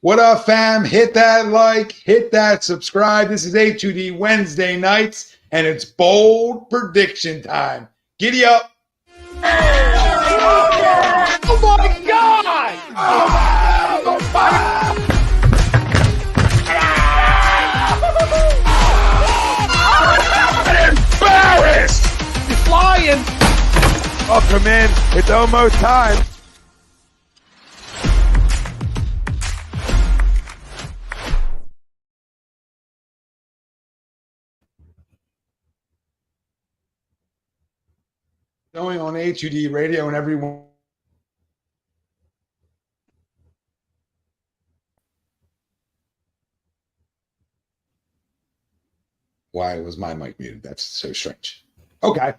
What up, fam? Hit that like, hit that subscribe. This is A2D Wednesday nights, and it's bold prediction time. Giddy up. Oh my God! I'm embarrassed. He's flying. Welcome in. It's almost time. Going on A2D radio and everyone. Why was my mic muted? That's so strange. Okay.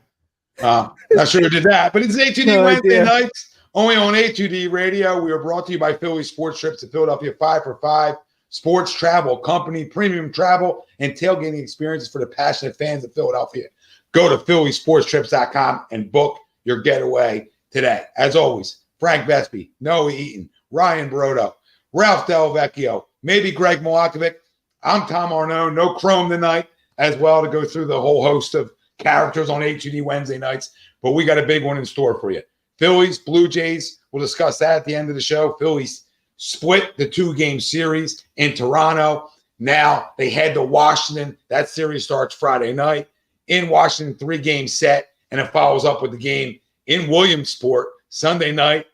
Not sure who did that, but it's A2D Wednesday nights, only on A2D radio. We are brought to you by Philly Sports Trips to Philadelphia 5 for 5 Sports Travel Company, premium travel and tailgating experiences for the passionate fans of Philadelphia. Go to phillysportstrips.com and book your getaway today. As always, Frank Vespi, Noah Eaton, Ryan Brodo, Ralph Del Vecchio, maybe Greg Milakovic. I'm Tom Arnaud. No Chrome tonight as well to go through the whole host of characters on A2D Wednesday nights, but we got a big one in store for you. Phillies, Blue Jays, we'll discuss that at the end of the show. Phillies split the 2-game series in Toronto. Now they head to Washington. That series starts Friday night. In Washington, 3-game set, and it follows up with the game in Williamsport Sunday night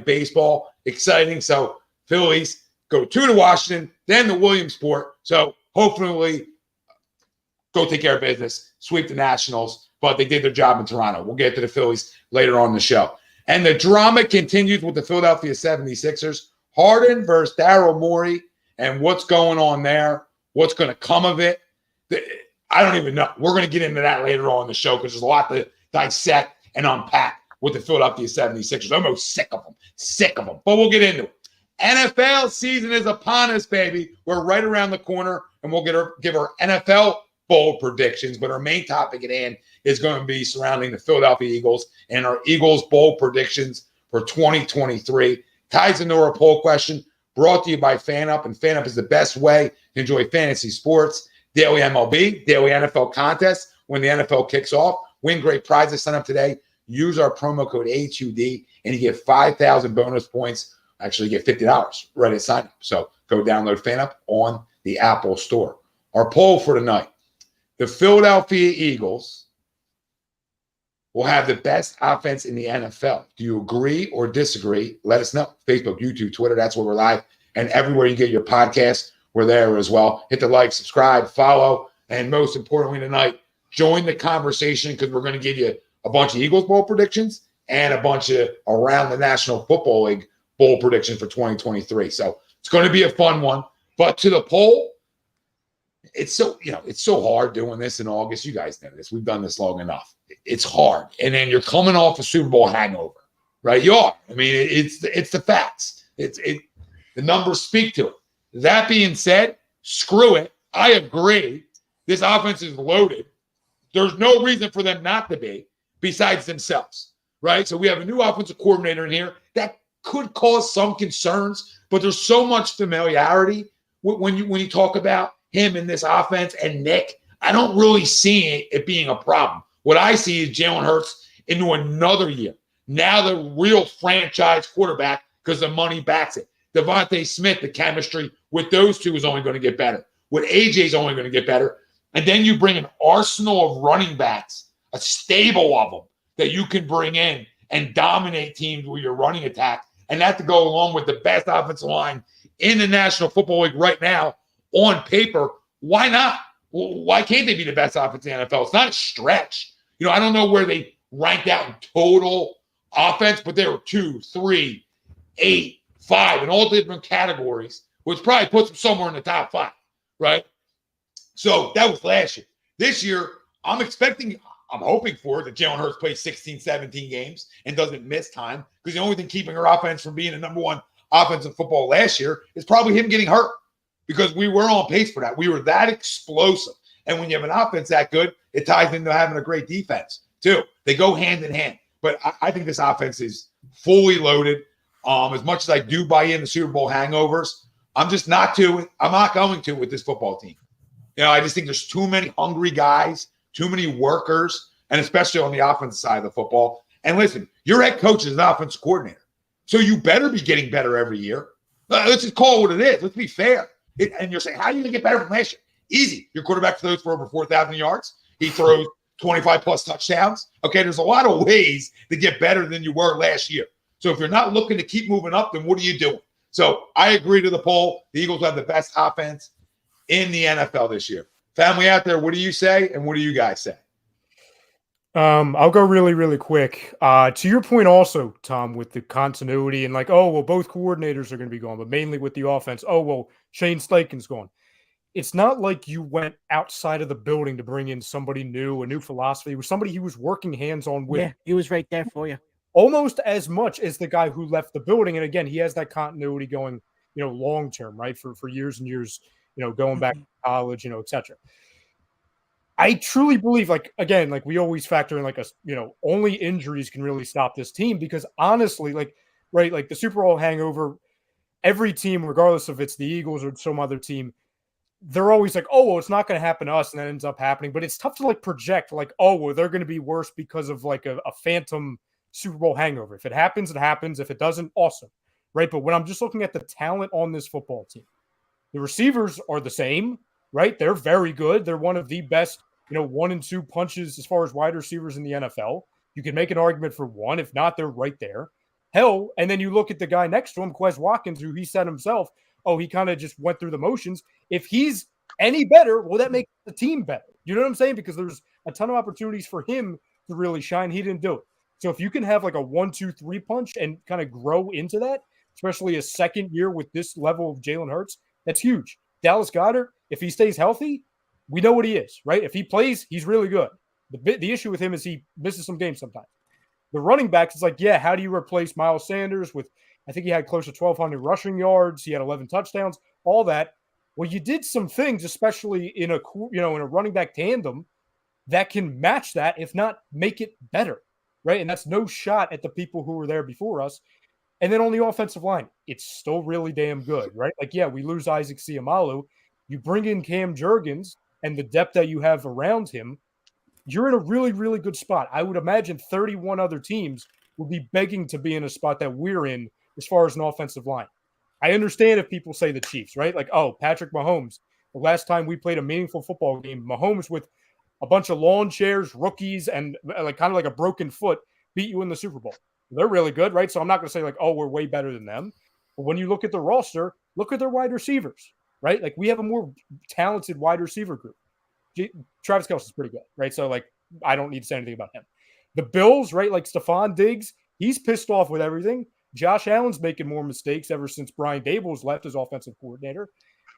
baseball. Exciting. So Phillies go to Washington, then to Williamsport. So hopefully go take care of business, sweep the Nationals, but they did their job in Toronto. We'll get to the Phillies later on in the show. And the drama continues with the Philadelphia 76ers. Harden versus Daryl Morey, and what's going on there, what's going to come of it. I don't even know. We're going to get into that later on in the show because there's a lot to dissect and unpack with the Philadelphia 76ers. I'm almost sick of them. But we'll get into it. NFL season is upon us, baby. We're right around the corner, and we'll give our NFL bold predictions. But our main topic at hand is going to be surrounding the Philadelphia Eagles and our Eagles bold predictions for 2023. Ties into our poll question brought to you by FanUp, and FanUp is the best way to enjoy fantasy sports. Daily MLB, daily NFL contests. When the NFL kicks off, win great prizes. Sign up today. Use our promo code A2D, and you get 5,000 bonus points. Actually, you get $50 right at sign up. So go download FanUp on the Apple Store. Our poll for tonight: the Philadelphia Eagles will have the best offense in the NFL. Do you agree or disagree? Let us know. Facebook, YouTube, Twitter. That's where we're live, and everywhere you get your podcasts. We're there as well. Hit the like, subscribe, follow, and most importantly tonight, join the conversation because we're going to give you a bunch of Eagles bowl predictions and a bunch of around the National Football League bowl predictions for 2023. So it's going to be a fun one. But to the poll, it's so hard doing this in August. You guys know this. We've done this long enough. It's hard. And then you're coming off a Super Bowl hangover, right? You are. I mean, it's the facts. The numbers speak to it. That being said, screw it. I agree. This offense is loaded. There's no reason for them not to be besides themselves, right? So we have a new offensive coordinator in here that could cause some concerns, but there's so much familiarity when you talk about him in this offense and Nick. I don't really see it being a problem. What I see is Jalen Hurts into another year. Now the real franchise quarterback because the money backs it. Devonta Smith, the chemistry with those two is only going to get better. With AJ is only going to get better. And then you bring an arsenal of running backs, a stable of them that you can bring in and dominate teams with your running attack. And that to go along with the best offensive line in the National Football League right now on paper. Why not? Why can't they be the best offense in the NFL? It's not a stretch. I don't know where they ranked out in total offense, but they were 2, 3, 8, 5 in all different categories, which probably puts them somewhere in the top 5, right? So that was last year. This year, I'm hoping for that Jalen Hurts plays 16, 17 games and doesn't miss time because the only thing keeping our offense from being the number one offense in football last year is probably him getting hurt because we were on pace for that. We were that explosive. And when you have an offense that good, it ties into having a great defense too. They go hand in hand. But I think this offense is fully loaded. As much as I do buy in the Super Bowl hangovers, I'm just not to it. I'm not going to with this football team. I just think there's too many hungry guys, too many workers, and especially on the offensive side of the football. And listen, your head coach is an offensive coordinator, so you better be getting better every year. Let's just call it what it is. Let's be fair. And you're saying, how are you going to get better from last year? Easy. Your quarterback throws for over 4,000 yards. He throws 25-plus touchdowns. Okay, there's a lot of ways to get better than you were last year. So if you're not looking to keep moving up, then what are you doing? So I agree to the poll. The Eagles have the best offense in the NFL this year. Family out there, what do you say, and what do you guys say? I'll go really, really quick. To your point also, Tom, with the continuity and both coordinators are going to be gone, but mainly with the offense. Shane Steichen's gone. It's not like you went outside of the building to bring in somebody new, a new philosophy. It was somebody he was working hands-on with. Yeah, he was right there for you. Almost as much as the guy who left the building. And again, he has that continuity going, long-term, right? For years and years, going back to college, et cetera. I truly believe, we always factor in only injuries can really stop this team because honestly, the Super Bowl hangover, every team, regardless if it's the Eagles or some other team, they're always it's not going to happen to us, and that ends up happening. But it's tough to project they're going to be worse because of a phantom Super Bowl hangover. If it happens, it happens. If it doesn't, awesome, right? But when I'm just looking at the talent on this football team, the receivers are the same, right? They're very good. They're one of the best, 1 and 2 punches as far as wide receivers in the NFL. You can make an argument for one. If not, they're right there. Hell, and then you look at the guy next to him, Quez Watkins, who he said himself, he kind of just went through the motions. If he's any better, well, that makes the team better. You know what I'm saying? Because there's a ton of opportunities for him to really shine. He didn't do it. So if you can have a 1-2-3 punch and kind of grow into that, especially a second year with this level of Jalen Hurts, that's huge. Dallas Goedert, if he stays healthy, we know what he is, right? If he plays, he's really good. The issue with him is he misses some games sometimes. The running backs, it's how do you replace Miles Sanders with, I think he had close to 1,200 rushing yards. He had 11 touchdowns, all that. Well, you did some things, especially in a running back tandem that can match that, if not make it better, right? And that's no shot at the people who were there before us. And then on the offensive line, it's still really damn good, right? We lose Isaac Seumalo. You bring in Cam Jurgens and the depth that you have around him, you're in a really, really good spot. I would imagine 31 other teams would be begging to be in a spot that we're in as far as an offensive line. I understand if people say the Chiefs, right? Patrick Mahomes. The last time we played a meaningful football game, Mahomes with a bunch of lawn chairs, rookies, and kind of a broken foot beat you in the Super Bowl. They're really good, right? So I'm not going to say we're way better than them. But when you look at the roster, look at their wide receivers, right? We have a more talented wide receiver group. Travis Kelce's pretty good, right? So I don't need to say anything about him. The Bills, right? Stephon Diggs, he's pissed off with everything. Josh Allen's making more mistakes ever since Brian Daboll's left as offensive coordinator.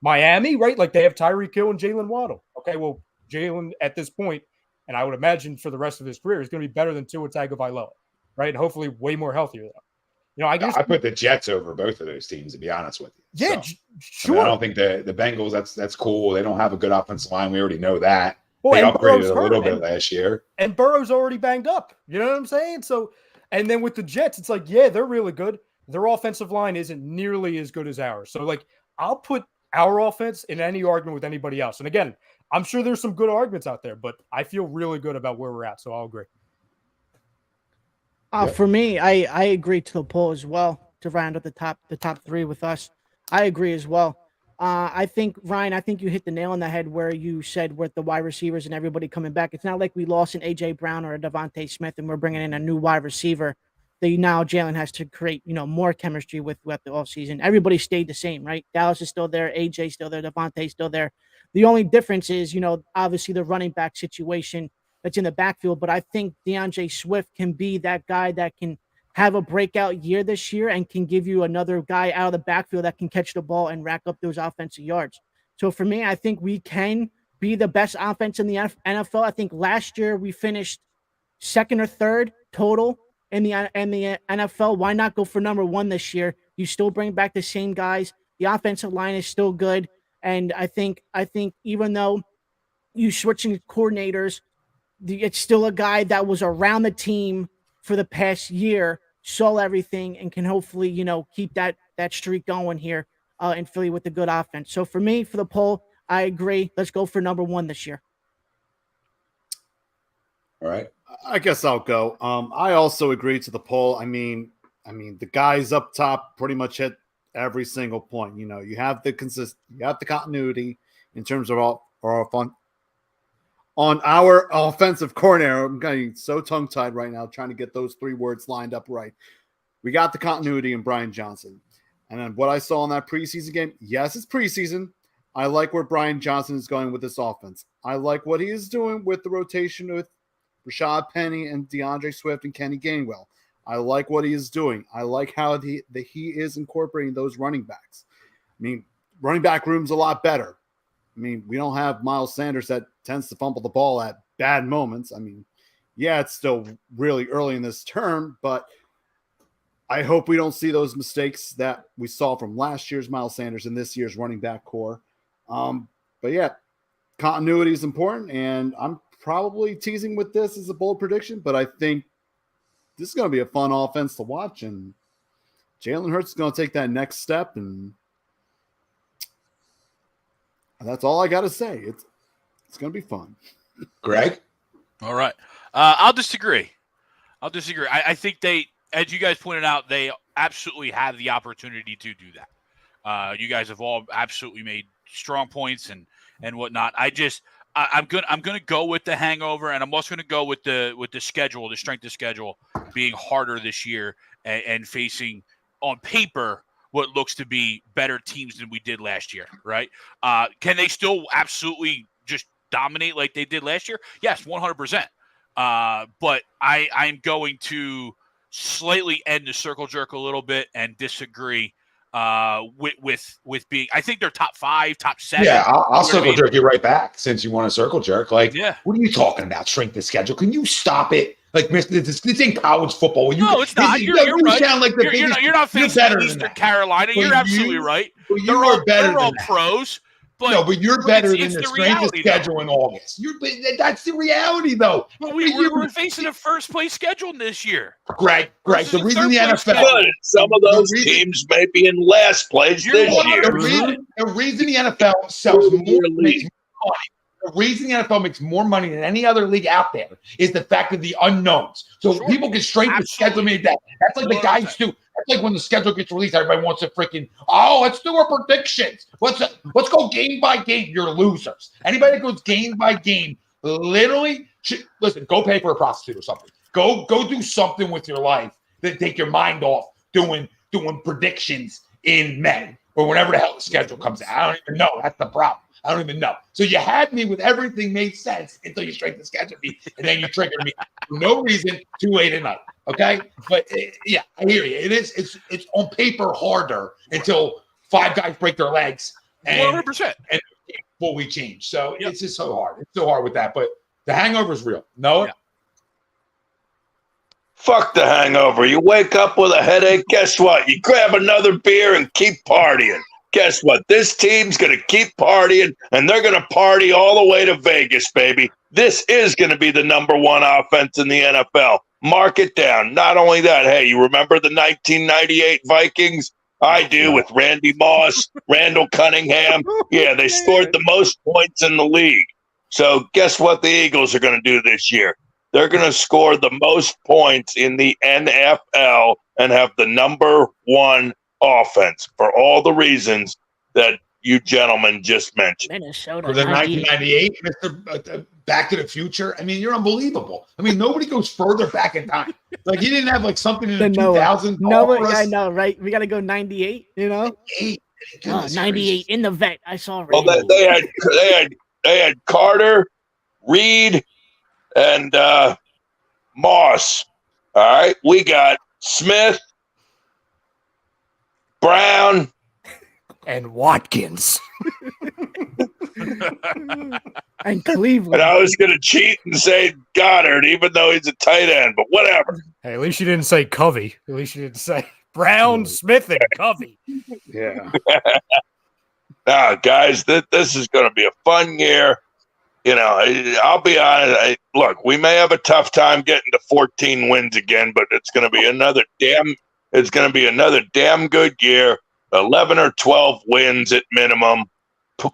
Miami, right? They have Tyreek Hill and Jalen Waddle. Okay, well, Jalen at this point, and I would imagine for the rest of his career, is going to be better than Tua Tagovailoa, right? And hopefully way more healthier though. I guess I put the Jets over both of those teams, to be honest with you. Yeah, so, sure. I don't think the Bengals, that's cool. They don't have a good offensive line. We already know that. Well, they upgraded Burrow's a little bit last year. And Burrow's already banged up. You know what I'm saying? So, and then with the Jets, it's they're really good. Their offensive line isn't nearly as good as ours. So, I'll put our offense in any argument with anybody else. And again, I'm sure there's some good arguments out there, but I feel really good about where we're at. So I'll agree. For me, I agree to the poll as well to round up the top three with us. I agree as well. I think, Ryan, you hit the nail on the head where you said with the wide receivers and everybody coming back. It's not like we lost an A.J. Brown or a Devonta Smith and we're bringing in a new wide receiver that now Jalen has to create, more chemistry with the offseason. Everybody stayed the same, right? Dallas is still there. A.J. still there. Devonta's still there. The only difference is, obviously the running back situation that's in the backfield. But I think DeAndre Swift can be that guy that can have a breakout year this year and can give you another guy out of the backfield that can catch the ball and rack up those offensive yards. So for me, I think we can be the best offense in the NFL. I think last year we finished second or third total in the NFL. Why not go for number one this year? You still bring back the same guys. The offensive line is still good. And I think even though you switching coordinators, it's still a guy that was around the team for the past year, saw everything, and can hopefully, keep that streak going here in Philly with a good offense. So for me, for the poll, I agree. Let's go for number 1 this year. All right. I guess I'll go. I also agree to the poll. I mean, the guys up top pretty much hit every single point. You have the you have the continuity in terms of our fun. On our offensive coordinator, I'm getting so tongue-tied right now trying to get those 3 words lined up right. We got the continuity in Brian Johnson. And then what I saw in that preseason game, yes, it's preseason. I like where Brian Johnson is going with this offense. I like what he is doing with the rotation with Rashad Penny and DeAndre Swift and Kenny Gainwell. I like what he is doing. I like how he is incorporating those running backs. I mean, running back room's a lot better. I mean, we don't have Miles Sanders that tends to fumble the ball at bad moments. I mean, yeah, it's still really early in this term, but I hope we don't see those mistakes that we saw from last year's Miles Sanders and this year's running back core. But yeah, continuity is important, and I'm probably teasing with this as a bold prediction, but I think this is going to be a fun offense to watch, and Jalen Hurts is going to take that next step, and that's all I got to say. It's going to be fun. Greg? All right. I'll disagree. I think they, as you guys pointed out, they absolutely have the opportunity to do that. You guys have all absolutely made strong points and whatnot. I'm gonna go with the hangover, and I'm also gonna go with the schedule, the strength of schedule being harder this year and facing on paper what looks to be better teams than we did last year, right? Can they still absolutely just dominate like they did last year? Yes, 100%. But I'm going to slightly end the circle jerk a little bit and disagree with being. I think they're top 5, top 7. Yeah, I'll circle jerk you right back since you want to circle jerk. Like, yeah. What are you talking about? Strength of schedule? Can you stop it? Like, this ain't college football. No, it's not. You're right. Sound like the you're not facing Eastern Carolina. You're absolutely right. They're all pros. But you're better than the strength of schedule in August. That's the reality, though. But we're facing a first-place schedule this year. Greg, the reason the NFL... Good. Some of those teams may be in last place this year. The reason the NFL sells more money, the reason the NFL makes more money than any other league out there is the fact of the unknowns. So people can strengthen the schedule. That's like the guys do. That's like when the schedule gets released, everybody wants to freaking, let's do our predictions. Let's go game by game. You're losers. Anybody that goes game by game, literally, listen, go pay for a prostitute or something. Go do something with your life that take your mind off doing predictions in May or whenever the hell the schedule comes out. I don't even know. That's the problem. I don't even know. So you had me with everything made sense until you straightened the schedule me, and then you triggered me for no reason too late at night. Okay, but yeah, I hear you. It's on paper harder until 5 guys break their legs and 100%. And fully change. So It's just so hard. It's so hard with that. But the hangover is real. No. Yeah. Fuck the hangover. You wake up with a headache. Guess what? You grab another beer and keep partying. Guess what? This team's going to keep partying, and they're going to party all the way to Vegas, baby. This is going to be the number 1 offense in the NFL. Mark it down. Not only that, hey, you remember the 1998 Vikings? I do, with Randy Moss, Randall Cunningham. Yeah, they scored the most points in the league. So guess what the Eagles are going to do this year? They're going to score the most points in the NFL and have the number 1 offense for all the reasons that you gentlemen just mentioned. Minnesota for the 1998 Mr. Back to the Future. I mean, you're unbelievable. I mean, nobody goes further back in time. Like, he didn't have like something in the 2000s. No, I know, right? We got to go 98. You know, 98 in the vet. I saw. Well, they had Carter, Reed, and Moss. All right, we got Smith, Brown, and Watkins. And Cleveland. And I was going to cheat and say Goddard, even though he's a tight end, but whatever. Hey, at least you didn't say Covey. At least you didn't say Brown, Smith, and Covey. Yeah. Guys, this is going to be a fun year. You know, I'll be honest. Look, we may have a tough time getting to 14 wins again, but it's going to be another damn good year. 11 or 12 wins at minimum.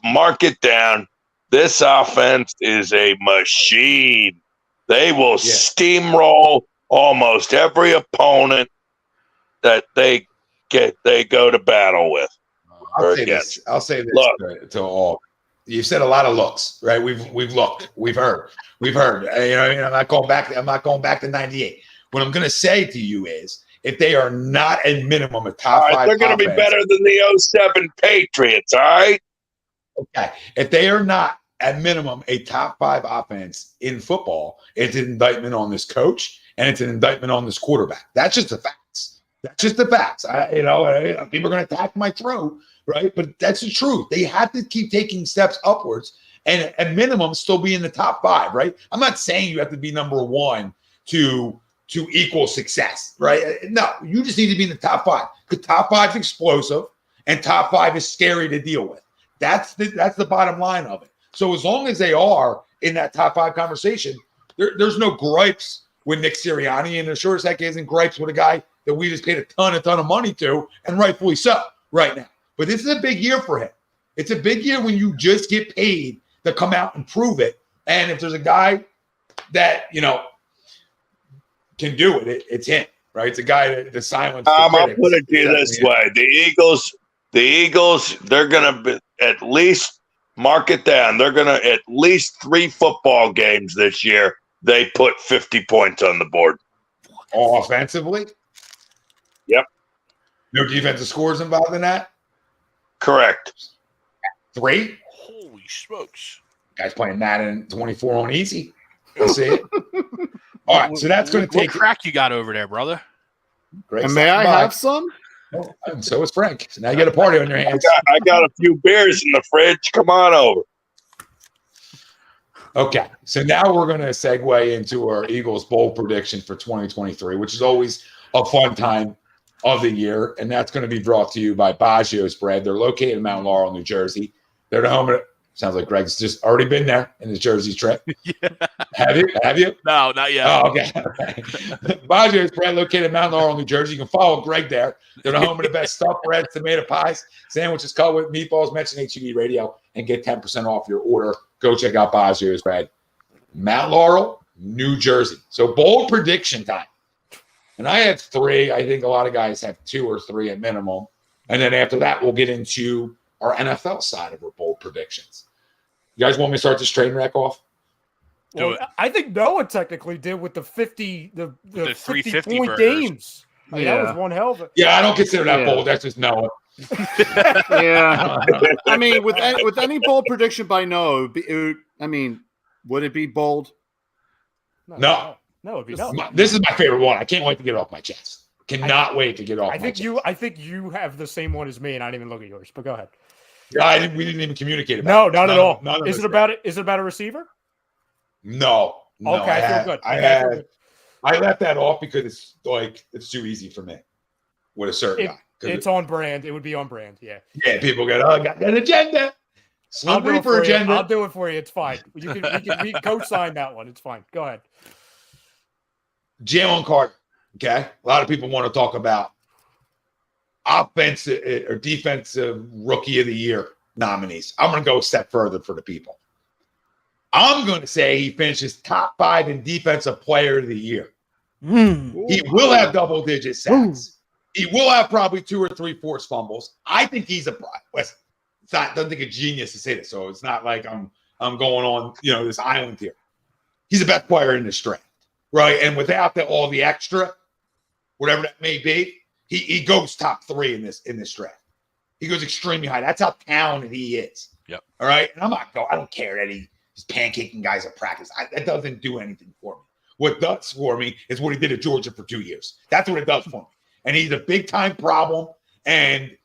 Mark it down. This offense is a machine. They will steamroll almost every opponent that they go to battle with. I'll say this to all. You said a lot of looks, right? We've looked, we've heard. You know, I'm not going back to 98. What I'm going to say to you is, if they are not at minimum a top five, they're going to be better than the 07 Patriots. All right. Okay. If they are not at minimum a top 5 offense in football, it's an indictment on this coach and it's an indictment on this quarterback. That's just the facts. People are going to attack my throat, right? But that's the truth. They have to keep taking steps upwards and at minimum still be in the top 5, right? I'm not saying you have to be number 1 to equal success, right? No, you just need to be in the top 5. The top 5 is explosive and top 5 is scary to deal with. That's the bottom line of it. So as long as they are in that top 5 conversation, there's no gripes with Nick Sirianni, and the sure as heck isn't gripes with a guy that we just paid a ton of money to, and rightfully so right now. But this is a big year for him. It's a big year when you just get paid to come out and prove it. And if there's a guy that, can do it, it's him, right? It's a guy that the silence. I'll put it to you this way. The Eagles, they're going to be at least, mark it down, they're going to at least 3 football games this year, they put 50 points on the board. All offensively? Yep. No defensive scores involved in that? Correct. 3? Holy smokes. Guys playing Madden 24 on easy. You'll see it. All right, so that's going to take. What crack you got over there, brother? Great. And may I have some? Oh, and so is Frank. So now you got a party on your hands. I got a few beers in the fridge. Come on over. Okay, so now we're going to segue into our Eagles bowl prediction for 2023, which is always a fun time of the year, and that's going to be brought to you by Baggio's Bread. They're located in Mount Laurel, New Jersey. They're the home of. Sounds like Greg's just already been there in his Jersey trip. Yeah. Have you? No, not yet. Oh, okay. Baggio's Bread, located in Mount Laurel, New Jersey. You can follow Greg there. They're the home of the best stuffed breads, tomato pies, sandwiches cut with meatballs. Mention A2D Radio and get 10% off your order. Go check out Baggio's Bread. Mount Laurel, New Jersey. So bold prediction time. And I have 3. I think a lot of guys have 2 or 3 at minimum. And then after that, we'll get into our NFL side of our bold predictions. You guys want me to start this train wreck off? Well, I think Noah technically did with the 50, the 350 point games. I mean, that was one hell of a. Yeah, I don't consider that bold. That's just Noah. Yeah. I mean, with any bold prediction by Noah, would it be bold? No, it'd be no. This is my favorite one. I can't wait to get it off my chest. Cannot wait to get off. I think you have the same one as me, and I didn't even look at yours. But go ahead. Yeah, we didn't even communicate about it. No, not at all. Is it about a receiver? No. Okay, I feel good. I left that off because it's too easy for me with a certain guy. It's on brand. It would be on brand. Yeah. Yeah, people go, I got an agenda. I'll do it for agenda. I'll do it for you. It's fine. We can co-sign that one. It's fine. Go ahead. Jalen Carter. Okay. A lot of people want to talk about offensive or defensive rookie of the year nominees. I'm going to go a step further for the people. I'm going to say he finishes top 5 in defensive player of the year. He will have double-digit sacks. He will have probably 2 or 3 forced fumbles. I think he's doesn't think a genius to say this, so it's not like I'm going on this island here. He's the best player in this draft, right? And without all the extra, whatever that may be, he goes top 3 in this draft. He goes extremely high. That's how talented he is. Yep. All right. And I don't care that he's pancaking guys at practice. That doesn't do anything for me. What does for me is what he did at Georgia for 2 years. That's what it does for me. And he's a big time problem. And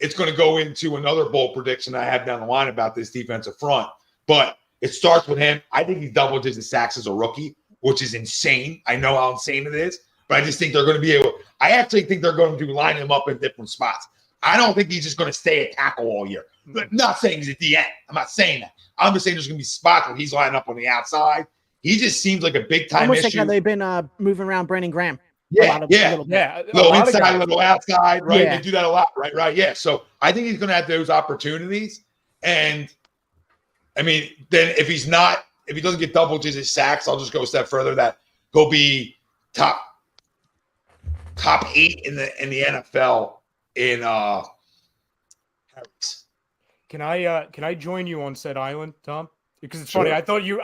it's going to go into another bold prediction I have down the line about this defensive front. But it starts with him. I think he's double-digit sacks as a rookie, which is insane. I know how insane it is. But I just think they're going to be able – I actually think they're going to line him up in different spots. I don't think he's just going to stay at tackle all year. I'm not saying he's at the end. I'm not saying that. I'm just saying there's going to be spots where he's lining up on the outside. He just seems like a big-time almost issue. like how they've been moving around Brandon Graham. Yeah, yeah. little bit. Yeah, Little a lot of inside, guys. little outside, right? Yeah. They do that a lot, right? Yeah. So I think he's going to have those opportunities. And I mean, then if he doesn't get double digit sacks, I'll just go a step further. That he'll be top 8 in the NFL in carries. Can I join you on said island, Tom? Because it's funny. I thought you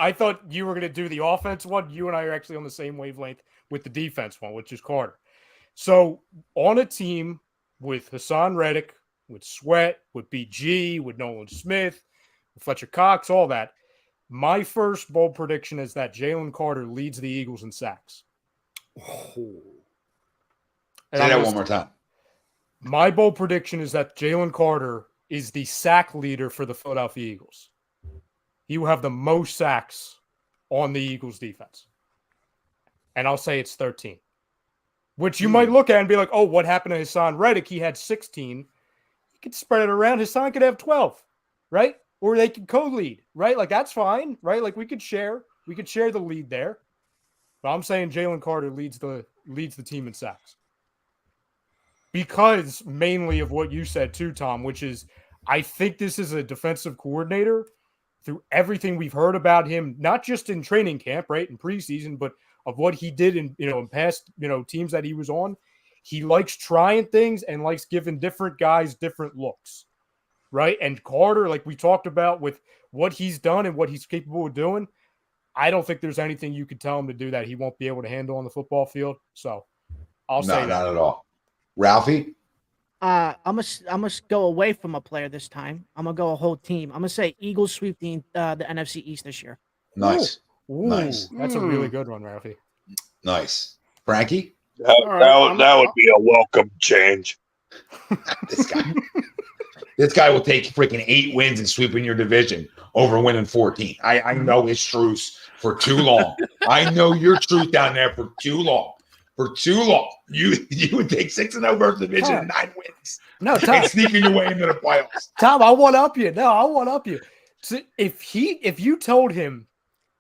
were going to do the offense one. You and I are actually on the same wavelength with the defense one, which is Carter. So on a team with Hassan Reddick, with Sweat, with BG, with Nolan Smith, with Fletcher Cox, all that, my first bold prediction is that Jalen Carter leads the Eagles in sacks. Say that one more time. My bold prediction is that Jalen Carter is the sack leader for the Philadelphia Eagles. He will have the most sacks on the Eagles defense. And I'll say it's 13. Which you might look at and be like, oh, what happened to Hassan Reddick? He had 16. You could spread it around. Hassan could have 12, right? Or they could co-lead, right? Like, that's fine, right? Like, we could share the lead there. But I'm saying Jalen Carter leads the team in sacks. Because mainly of what you said too, Tom, which is I think this is a defensive coordinator through everything we've heard about him, not just in training camp, right, in preseason, but of what he did in past teams that he was on. He likes trying things and likes giving different guys different looks, right? And Carter, like we talked about with what he's done and what he's capable of doing, I don't think there's anything you could tell him to do that he won't be able to handle on the football field. So I'll say that. Not at all. Ralphie? I'm gonna go away from a player this time. I'm gonna go a whole team. I'm gonna say Eagles sweep the NFC East this year. Nice. Ooh, Nice. That's a really good one, Ralphie. Nice. Frankie? That would be a welcome change. This guy will take freaking 8 wins and sweep in your division over winning 14. I know his truce for too long. I know your truth down there for too long. For too long. You would take 6-0 versus division and 9 wins. No, Tom. And sneaking your way into the playoffs. Tom, I want up you. No, I want up you. So if you told him,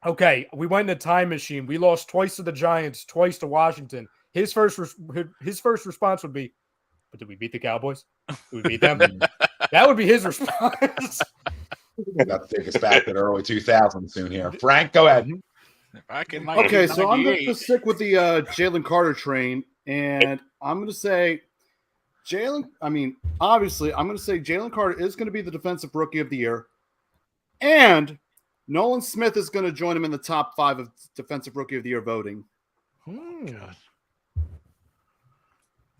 okay, we went in a time machine, we lost twice to the Giants, twice to Washington, his first response would be, but did we beat the Cowboys? Did we beat them? That would be his response. Got to take us back to the early 2000s soon here. Frank, go ahead. Okay, so I'm going to stick with the Jalen Carter train, and I'm going to say obviously, I'm going to say Jalen Carter is going to be the Defensive Rookie of the Year, and Nolan Smith is going to join him in the top 5 of Defensive Rookie of the Year voting. God.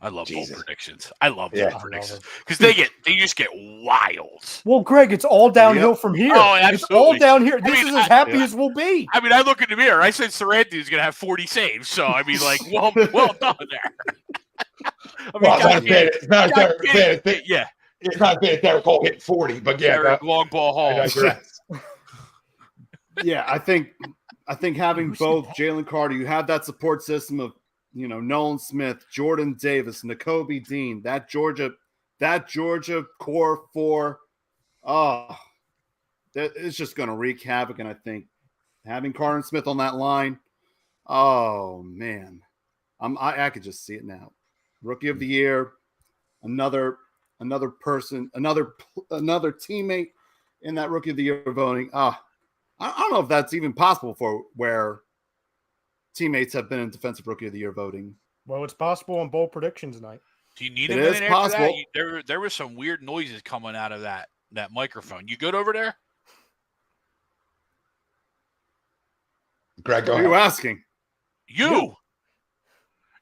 I love bold Jesus. predictions. I love bold predictions because they just get wild. Well, Greg, it's all downhill from here. Oh, it's all down here. This I mean, is as happy as we'll be. I mean, I look in the mirror. I said Sarandon is going to have 40 saves. So, I mean, like, well done there. I mean, It's not fair. Yeah. It's not fair that Derek Cole hit 40, but yeah. Long ball hall. Yeah, I think having both Jalen Carter, you have that support system of Nolan Smith, Jordan Davis, Nakobe Dean, that Georgia core 4. Oh, that is just going to wreak havoc. And I think having Carter and Smith on that line, oh man, I could just see it now. Rookie of the Year, another person, another teammate in that Rookie of the Year voting. I don't know if that's even possible for where teammates have been in Defensive Rookie of the Year voting. Well, it's possible on bold predictions night. Do you need It a minute is after possible. that? There were some weird noises coming out of that microphone. You good over there? Greg, go Who are ahead. you asking? You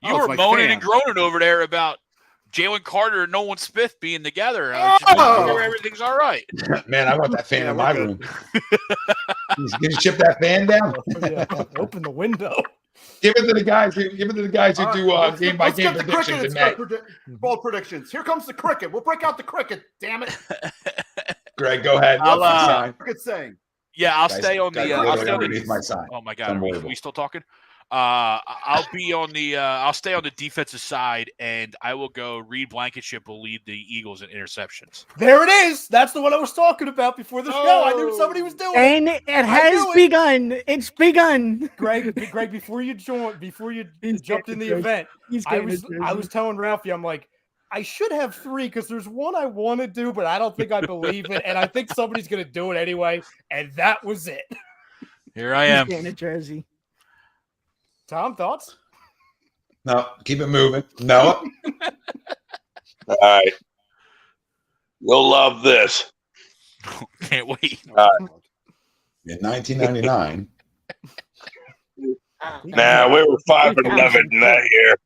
Oh, were it's my moaning fan. and groaning over there about Jalen Carter and Nolan Smith being together. I was just making sure everything's all right. Man, I want that fan Yeah, in we're my good. room. Can you ship that fan down? Open the window. Give it to the guys who do game by game predictions in May. Bold predictions. Here comes the cricket. We'll break out the cricket. Damn it! Greg, go ahead. I'll, What's the sign? Cricket saying. Yeah, I'll Guys, stay on guys, the. literally I'll stay on underneath the my sign. oh my God, are we still talking? I'll be on the. I'll stay on the defensive side, and I will go. Reed Blankenship will lead the Eagles in interceptions. There it is. That's the one I was talking about before the show. I knew somebody was doing it. And it has begun. It's begun. Greg, before you jumped in the event, I was telling Ralphie, I'm like, I should have 3 because there's one I want to do, but I don't think I believe it, and I think somebody's going to do it anyway, and that was it. Here I am. He's getting a jersey. Tom, thoughts? No, keep it moving. Noah? All right. You'll love this. Can't wait. In 1999. Nah, we were 5-11 in that year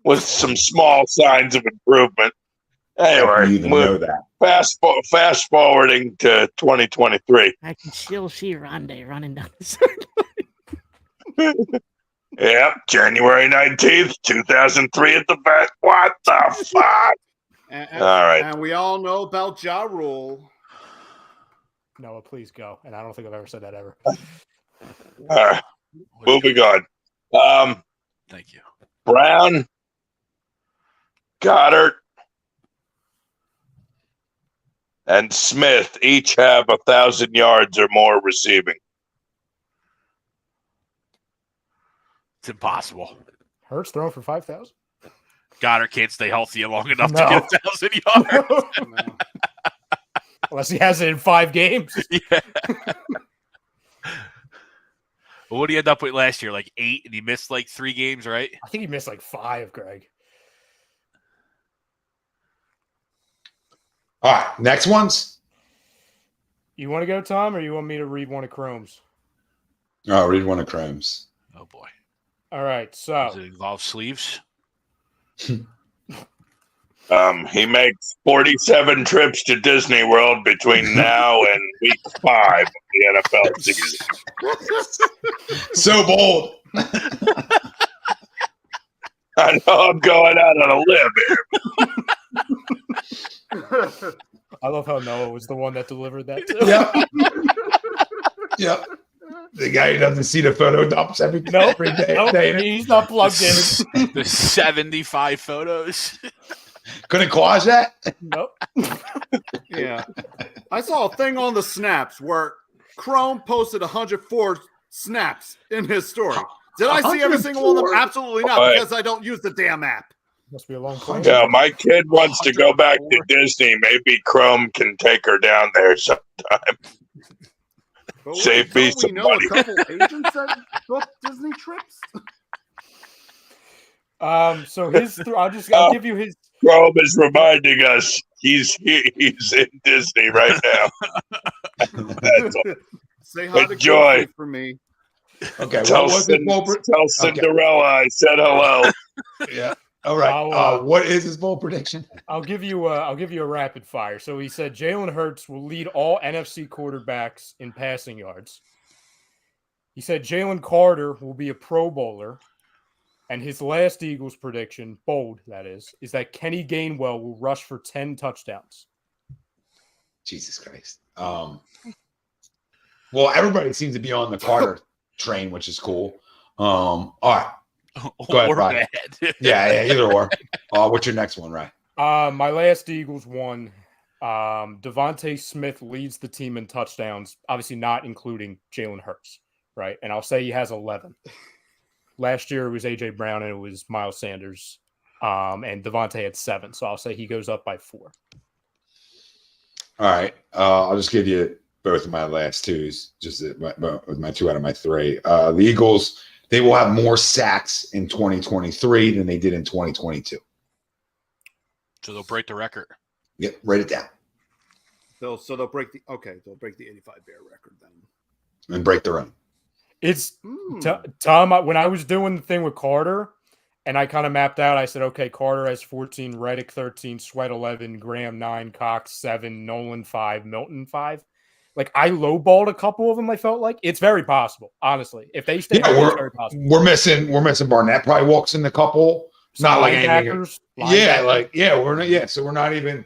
with some small signs of improvement. Anyway, You even know that. fast forwarding to 2023. I can still see Rondé running down the sideline. Yep, January 19th, 2003 at the vet. What the fuck? All right. And we all know about Ja Rule. Noah, please go. And I don't think I've ever said that ever. All right. Moving on. Thank you. Brown, Goddard, and Smith each have 1,000 yards or more receiving. It's impossible. Hurts throwing for 5,000. Goddard can't stay healthy long enough No. to get 1,000 yards. Unless he has it in 5 games. Yeah. What did he end up with last year? Like 8, and he missed like 3 games, right? I think he missed like 5, Greg. All right, next ones. You want to go, Tom, or you want me to read one of Chrome's? Oh, read one of Chrome's. Oh boy. All right, Does so it involve sleeves? He makes 47 trips to Disney World between now and week 5 of the NFL season. So bold. I know I'm going out on a limb here. I love how Noah was the one that delivered that too. Yep. Yep. The guy who doesn't see the photo dumps every day. Nope, he's not plugged in. The 75 photos. Couldn't quash that. Nope. Yeah. I saw a thing on the snaps where Chrome posted 104 snaps in his story. Did I see every single one of them? Absolutely not, Right. because I don't use the damn app. Must be a long plane. Yeah, my kid wants to go back to Disney. Maybe Chrome can take her down there sometime. But Save me don't we some know money. a couple agents that book Disney trips? So I'll give you his. Chrome is reminding us he's in Disney right now. That's all. Say hi to Enjoy. Goofy for me. Okay. Tell, What was his full tell Cinderella I said hello. Yeah. All right. What is his bold prediction? I'll give you a rapid fire. So he said Jalen Hurts will lead all NFC quarterbacks in passing yards. He said Jalen Carter will be a Pro Bowler. And his last Eagles prediction, bold that is that Kenny Gainwell will rush for 10 touchdowns. Jesus Christ. Well, everybody seems to be on the Carter train, which is cool. All right. Go ahead, Or Ryan. bad. Yeah, either or. What's your next one, Ryan? My last Eagles one, Devonta Smith leads the team in touchdowns, obviously not including Jalen Hurts, right? And I'll say he has 11. Last year it was A.J. Brown and it was Miles Sanders, and Devonta had 7. So I'll say he goes up by 4. All right. I'll just give you both of my last twos, just with my 2 out of my 3. The Eagles, they will have more sacks in 2023 than they did in 2022. So they'll break the record. Yep, write it down. They'll break the 85 Bear record then. And break their own. It's Tom, when I was doing the thing with Carter and I kind of mapped out, I said, okay, Carter has 14, Reddick 13, Sweat 11, Graham 9, Cox 7, Nolan 5, Milton 5. Like I lowballed a couple of them. I felt like it's very possible, honestly. If they stay, it's very possible. We're missing Barnett. Probably walks in the couple. Not like anything. Linebackers. So we're not even.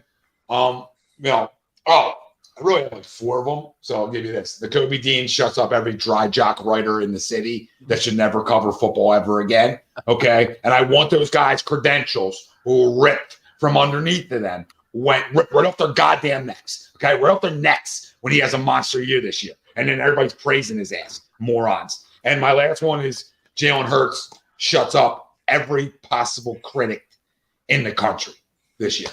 I really have like 4 of them. So I'll give you this. The Kobe Dean shuts up every dry jock writer in the city that should never cover football ever again. Okay. And I want those guys' credentials who were ripped from underneath of them, went right off their goddamn necks. Okay. Right off their necks when he has a monster year this year. And then everybody's praising his ass. Morons. And my last one is Jalen Hurts shuts up every possible critic in the country this year.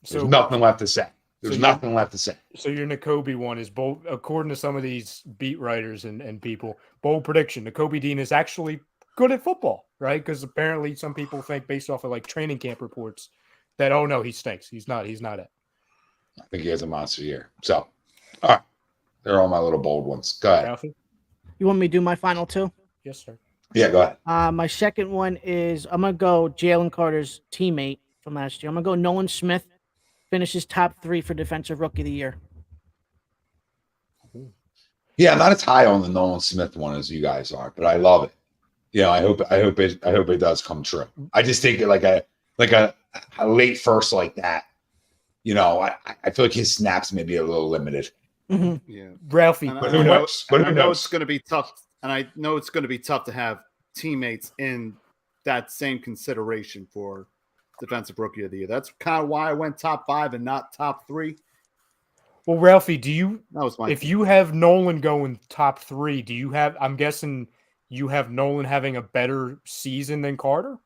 There's nothing left to say. There's nothing left to say. So your N'Kobe one is bold, according to some of these beat writers and people, bold prediction. N'Kobe Dean is actually good at football, right? Because apparently some people think based off of like training camp reports that, oh no, he stinks. He's not it. I think he has a monster year. So, all right. They're all my little bold ones. Go ahead. Ralphie? You want me to do my final 2? Yes, sir. Yeah, go ahead. My second one is I'm going to go Jalen Carter's teammate from last year. I'm going to go Nolan Smith, finishes top 3 for Defensive Rookie of the Year. Yeah, not as high on the Nolan Smith one as you guys are, but I love it. Yeah, I hope it does come true. I just think like a late first like that, you know, I feel like his snaps may be a little limited. Mm-hmm. Yeah, Ralphie, but who knows? I know it's going to be tough, and I know it's going to be tough to have teammates in that same consideration for Defensive Rookie of the Year. That's kind of why I went top 5 and not top 3. Well, Ralphie, if you have Nolan going top 3, do you have? I'm guessing you have Nolan having a better season than Carter.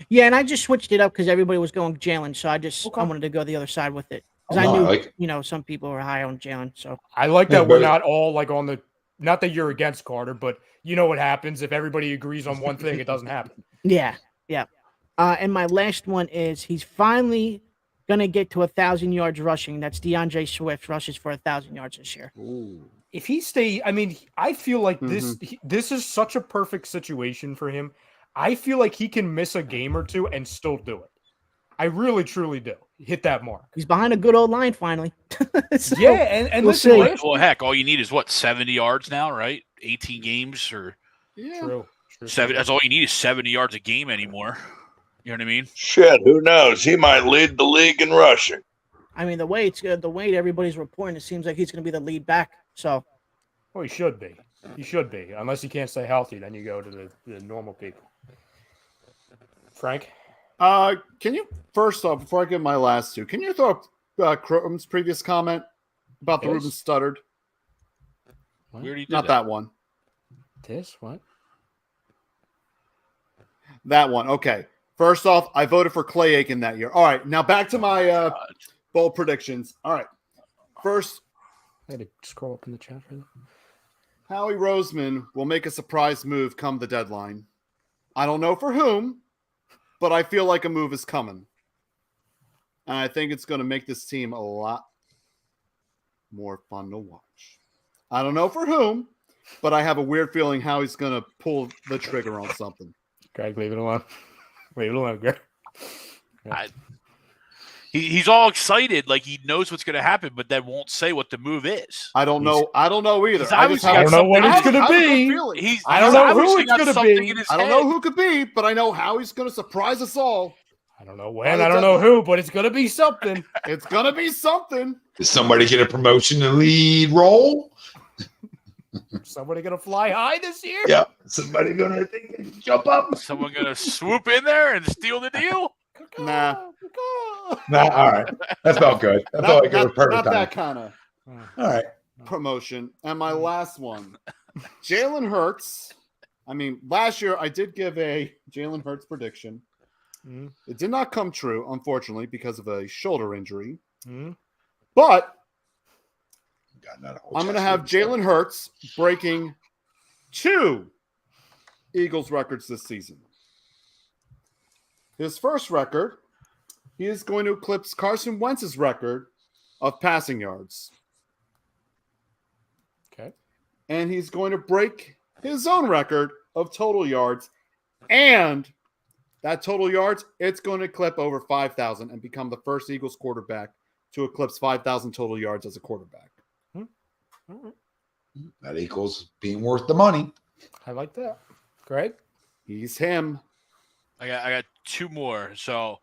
Yeah, and I just switched it up because everybody was going Jalen, so I wanted to go the other side with it because I knew some people were high on Jalen. So I like that we're not all like on the. Not that you're against Carter, but you know what happens if everybody agrees on one thing, it doesn't happen. Yeah. And my last one is he's finally gonna get to 1,000 yards rushing. That's DeAndre Swift rushes for 1,000 yards this year. Ooh. If he stays, I mean, I feel like this is such a perfect situation for him. I feel like he can miss a game or two and still do it. I really, truly do. Hit that mark. He's behind a good old line finally. So, yeah, and we'll listen, see. Well, heck, all you need is what, 70 yards now, right? 18 games or True. 7. That's all you need is 70 yards a game anymore. You know what I mean? Shit, who knows? He might lead the league in rushing. I mean, the way everybody's reporting, it seems like he's going to be the lead back. So, well, he should be. He should be. Unless he can't stay healthy, then you go to the normal people. Frank? Can you, first off, before I give my last 2, can you throw up Croton's previous comment about the Ruben stuttered? We already did Not that one. This? What? That one. Okay. First off, I voted for Clay Aiken that year. All right. Now back to my bold predictions. All right. First, I had to scroll up in the chat for that. Howie Roseman will make a surprise move come the deadline. I don't know for whom, but I feel like a move is coming. And I think it's going to make this team a lot more fun to watch. I don't know for whom, but I have a weird feeling Howie's going to pull the trigger on something. Greg, leave it alone. Leave it alone, Greg. Yeah. He's all excited, like he knows what's going to happen, but then won't say what the move is. I don't know either. I don't know what it's going to be. I don't know who it's going to be. I don't know who could be, but I know how he's going to surprise us all. I don't know when. I don't know who, but it's going to be something. It's going to be something. Is somebody get a promotion to lead role? Somebody going to fly high this year? Yeah. Somebody going to jump up? Someone going to swoop in there and steal the deal? Nah. All right. That felt good. That felt like it was perfect. Not that kind of all right promotion. And my last one, Jalen Hurts. I mean, last year I did give a Jalen Hurts prediction. It did not come true, unfortunately, because of a shoulder injury. But I'm going to have Jalen Hurts breaking 2 Eagles records this season. His first record, he is going to eclipse Carson Wentz's record of passing yards. Okay. And he's going to break his own record of total yards. And that total yards, it's going to clip over 5,000 and become the first Eagles quarterback to eclipse 5,000 total yards as a quarterback. That equals being worth the money. I like that. Greg? He's him. I got 2 more. So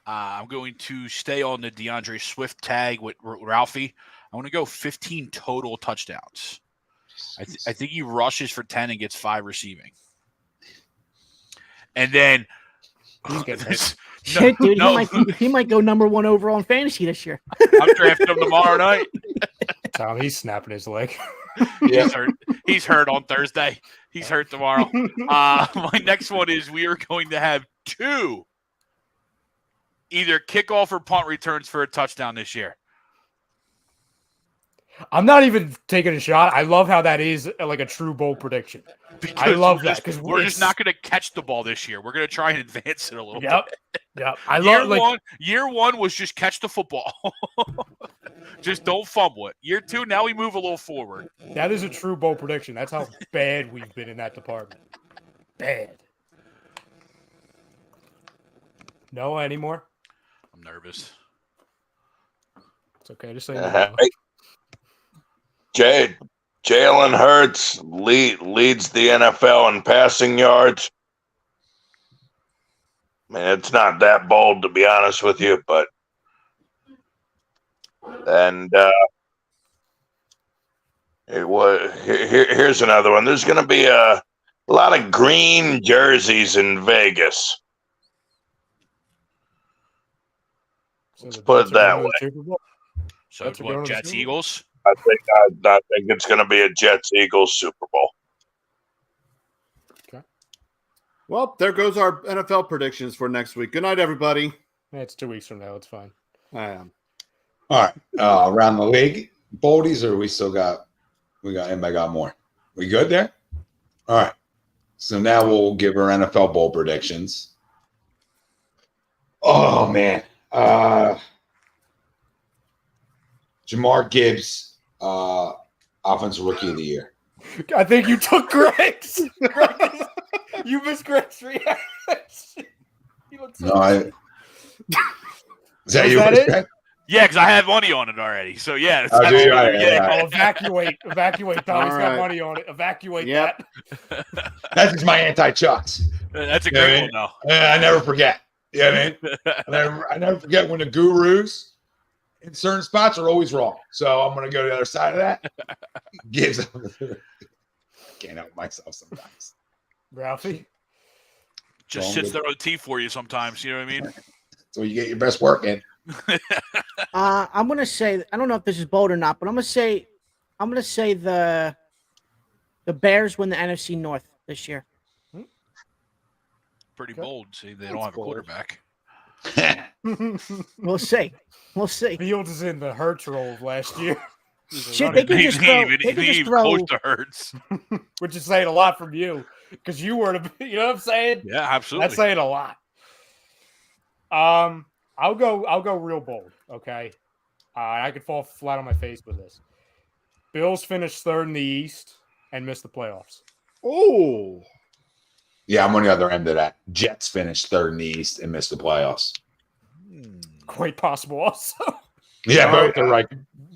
I'm going to stay on the DeAndre Swift tag with Ralphie. I want to go 15 total touchdowns. I think he rushes for 10 and gets 5 receiving. And then Shit, dude, he might go number 1 overall in fantasy this year. I'm drafting him tomorrow night. Tom, he's snapping his leg. Yeah. He's hurt on Thursday. He's hurt tomorrow. My next one is we are going to have 2 either kickoff or punt returns for a touchdown this year. I'm not even taking a shot. I love how that is like a true bold prediction. I love that because we're just not going to catch the ball this year. We're going to try and advance it a little bit. Yep. I love year one was just catch the football. Just don't fumble it. Year 2, now we move a little forward. That is a true bold prediction. That's how bad we've been in that department. Bad. No anymore. I'm nervous. It's okay to say no. Jalen Hurts leads the NFL in passing yards. I mean, it's not that bold, to be honest with you, but here's another one. There's going to be a lot of green jerseys in Vegas. Let's put it that way. So it's what, Jets, Eagles? I think it's going to be a Jets-Eagles Super Bowl. Okay. Well, there goes our NFL predictions for next week. Good night, everybody. Yeah, it's 2 weeks from now. It's fine. I am. All right. Around the league, boldies, or anybody got more? We good there? All right. So now we'll give our NFL bowl predictions. Oh, man. Jamar Gibbs, Offensive Rookie of the Year. I think you took Greg's. You missed Greg's reaction. Is that Was you? that it? Yeah, because I have money on it already. So, yeah. Oh, do you? Yeah. Oh, evacuate. Tommy's got money on it. Evacuate that. That's just my anti-Chucks. That's a great one, though. I never forget. You know what I mean? I never forget when the gurus in certain spots are always wrong. So I'm going to go to the other side of that. Gives can't help myself sometimes. Ralphie? Just sits there on the tee for you sometimes. You know what I mean? So you get your best work in. I'm gonna say, I don't know if this is bold or not, but I'm gonna say the Bears win the NFC North this year. Pretty bold. See, they don't have a quarterback. We'll see. Fields is in the Hurts role of last year. Shit, they can just throw. Close to Hurts. Which is saying a lot from you, because you were, you know what I'm saying? Yeah, absolutely. That's saying a lot. I'll go real bold. Okay, I could fall flat on my face with this. Bills finished 3rd in the East and missed the playoffs. Oh, yeah, I'm on the other end of that. Jets finished 3rd in the East and missed the playoffs. Quite possible, also. Yeah, both are right.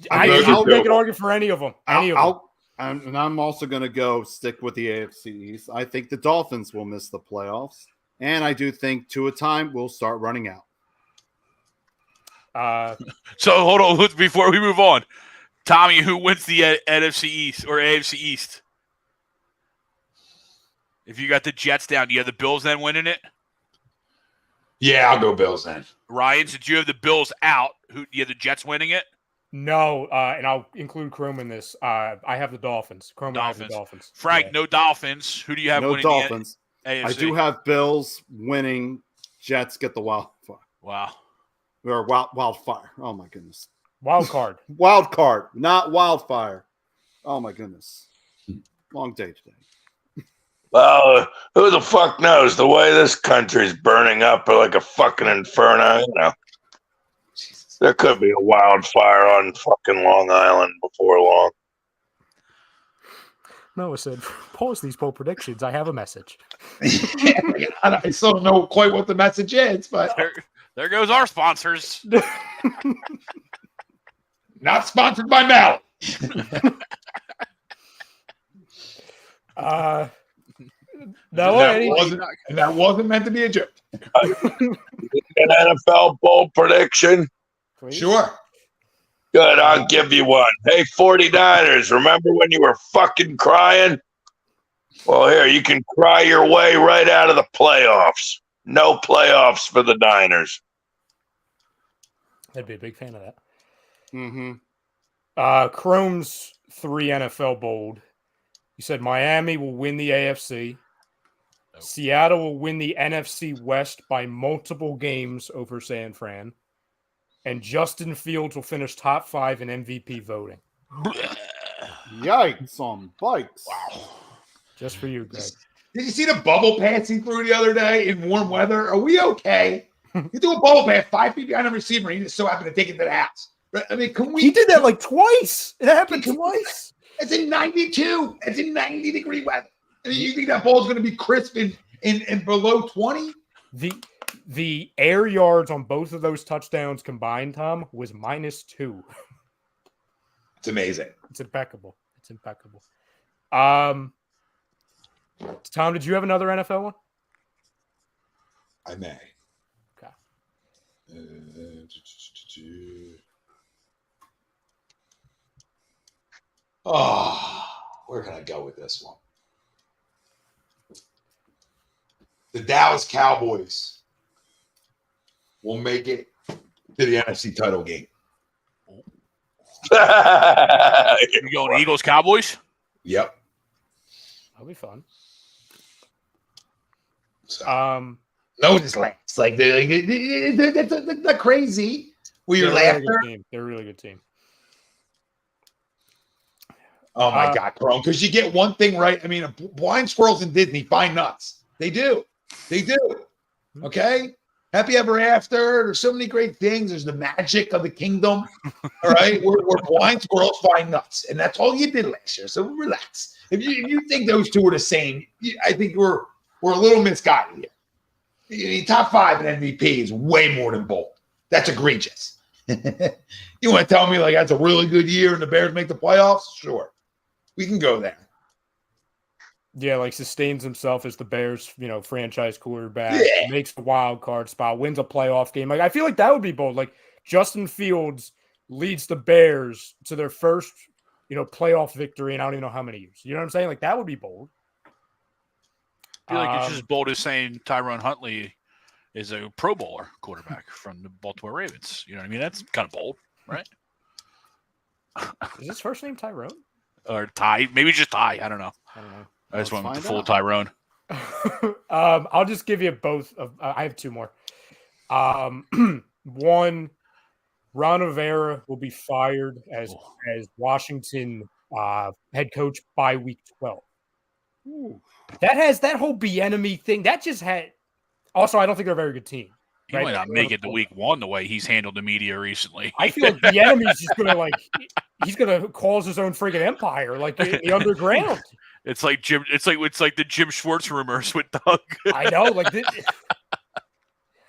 I'll make an argument for any of them. And I'm also going to go stick with the AFC East. I think the Dolphins will miss the playoffs, and I do think Tua time will start running out. So hold on before we move on. Tommy, who wins the NFC East or AFC East? If you got the Jets down, do you have the Bills then winning it? Yeah, I'll go Bills then. Ryan, since you have the Bills out, do you have the Jets winning it? No, and I'll include Chrome in this. I have the Dolphins. Dolphins. Frank, no Dolphins. Who do you have no winning Dolphins. the AFC? I do have Bills winning. Jets get the wildfire. Wow. Or wildfire. Oh, my goodness. Wild card. Wild card, not wildfire. Oh, my goodness. Long day today. Well, who the fuck knows? The way this country's burning up like a fucking inferno, you know. There could be a wildfire on fucking Long Island before long. Noah said, pause these poll predictions. I have a message. I still don't know quite what the message is, but there goes our sponsors. Not sponsored by Mel. No, and that wasn't meant to be a joke. An NFL bold prediction. Please? Sure. Good, I'll give you one. Hey, 49ers, remember when you were fucking crying? Well, here, you can cry your way right out of the playoffs. No playoffs for the Niners. I'd be a big fan of that. Mm-hmm. Chrome's 3 NFL bold. You said Miami will win the AFC. Nope. Seattle will win the NFC West by multiple games over San Fran. And Justin Fields will finish top 5 in MVP voting. Yikes on bikes. Wow. Just for you, Greg. Did you see the bubble pass he threw the other day in warm weather? Are we okay? You do a bubble pass, 5 feet behind the receiver, and he just so happened to take it to the house. I mean, can we? He did that like twice. It happened twice. It's in 92. It's in 90-degree weather. I mean, you think that ball's going to be crisp in below 20? The air yards on both of those touchdowns combined, Tom, was -2. It's amazing. It's impeccable. It's impeccable. Tom, did you have another NFL one? I may. Okay. Where can I go with this one? The Dallas Cowboys will make it to the NFC title game. You going Eagles, Cowboys? Yep. That'll be fun. So, No, just laughs. Like they're crazy. Will you laugh? They're a really good team. Oh my God, Chrome! Because you get one thing right. I mean, blind squirrels in Disney find nuts. They do. They do. Okay. Happy ever after. There's so many great things. There's the magic of the kingdom. All right. We're blind squirrels find nuts, and that's all you did last year. So relax. If you think those two are the same, I think we're a little misguided here. The top 5 in MVP is way more than bold. That's egregious. You want to tell me like that's a really good year and the Bears make the playoffs? Sure. We can go there. Yeah, like sustains himself as the Bears, franchise quarterback, makes a wild card spot, wins a playoff game. Like I feel like that would be bold. Like Justin Fields leads the Bears to their first, playoff victory in I don't even know how many years. You know what I'm saying? Like that would be bold. I feel like it's just as bold as saying Tyrone Huntley is a Pro Bowler quarterback from the Baltimore Ravens. You know what I mean? That's kind of bold, right? Is his first name Tyrone? Or Ty? Maybe just Ty. I don't know. I just went with the full Tyrone. I'll just give you both. I have 2 more. One, Ron Rivera will be fired as Washington head coach by week 12. Ooh. That has that whole Bieniemy thing. That just had. Also, I don't think they're a very good team. He might not make it to week 1 the way he's handled the media recently. I feel like Bieniemy's just gonna he's gonna cause his own freaking empire, like in the underground. It's like the Jim Schwartz rumors with Doug. I know,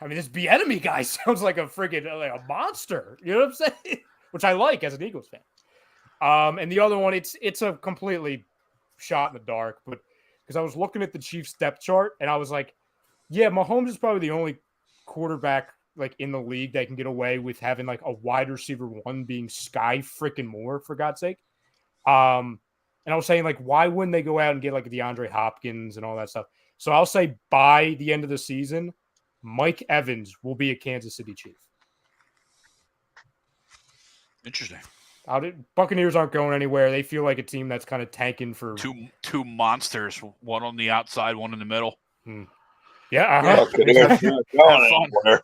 this Bieniemy guy sounds like a freaking a monster. You know what I'm saying? Which I like as an Eagles fan. And the other one, it's a completely shot in the dark, but because I was looking at the Chiefs depth chart and I was like, yeah, Mahomes is probably the only quarterback in the league that can get away with having a wide receiver 1 being Sky freaking Moore, for God's sake. And I was saying why wouldn't they go out and get DeAndre Hopkins and all that stuff? So I'll say by the end of the season, Mike Evans will be a Kansas City Chief. Interesting. Buccaneers aren't going anywhere. They feel like a team that's kind of tanking for two monsters, one on the outside, one in the middle. Yeah, Buccaneers not going anywhere.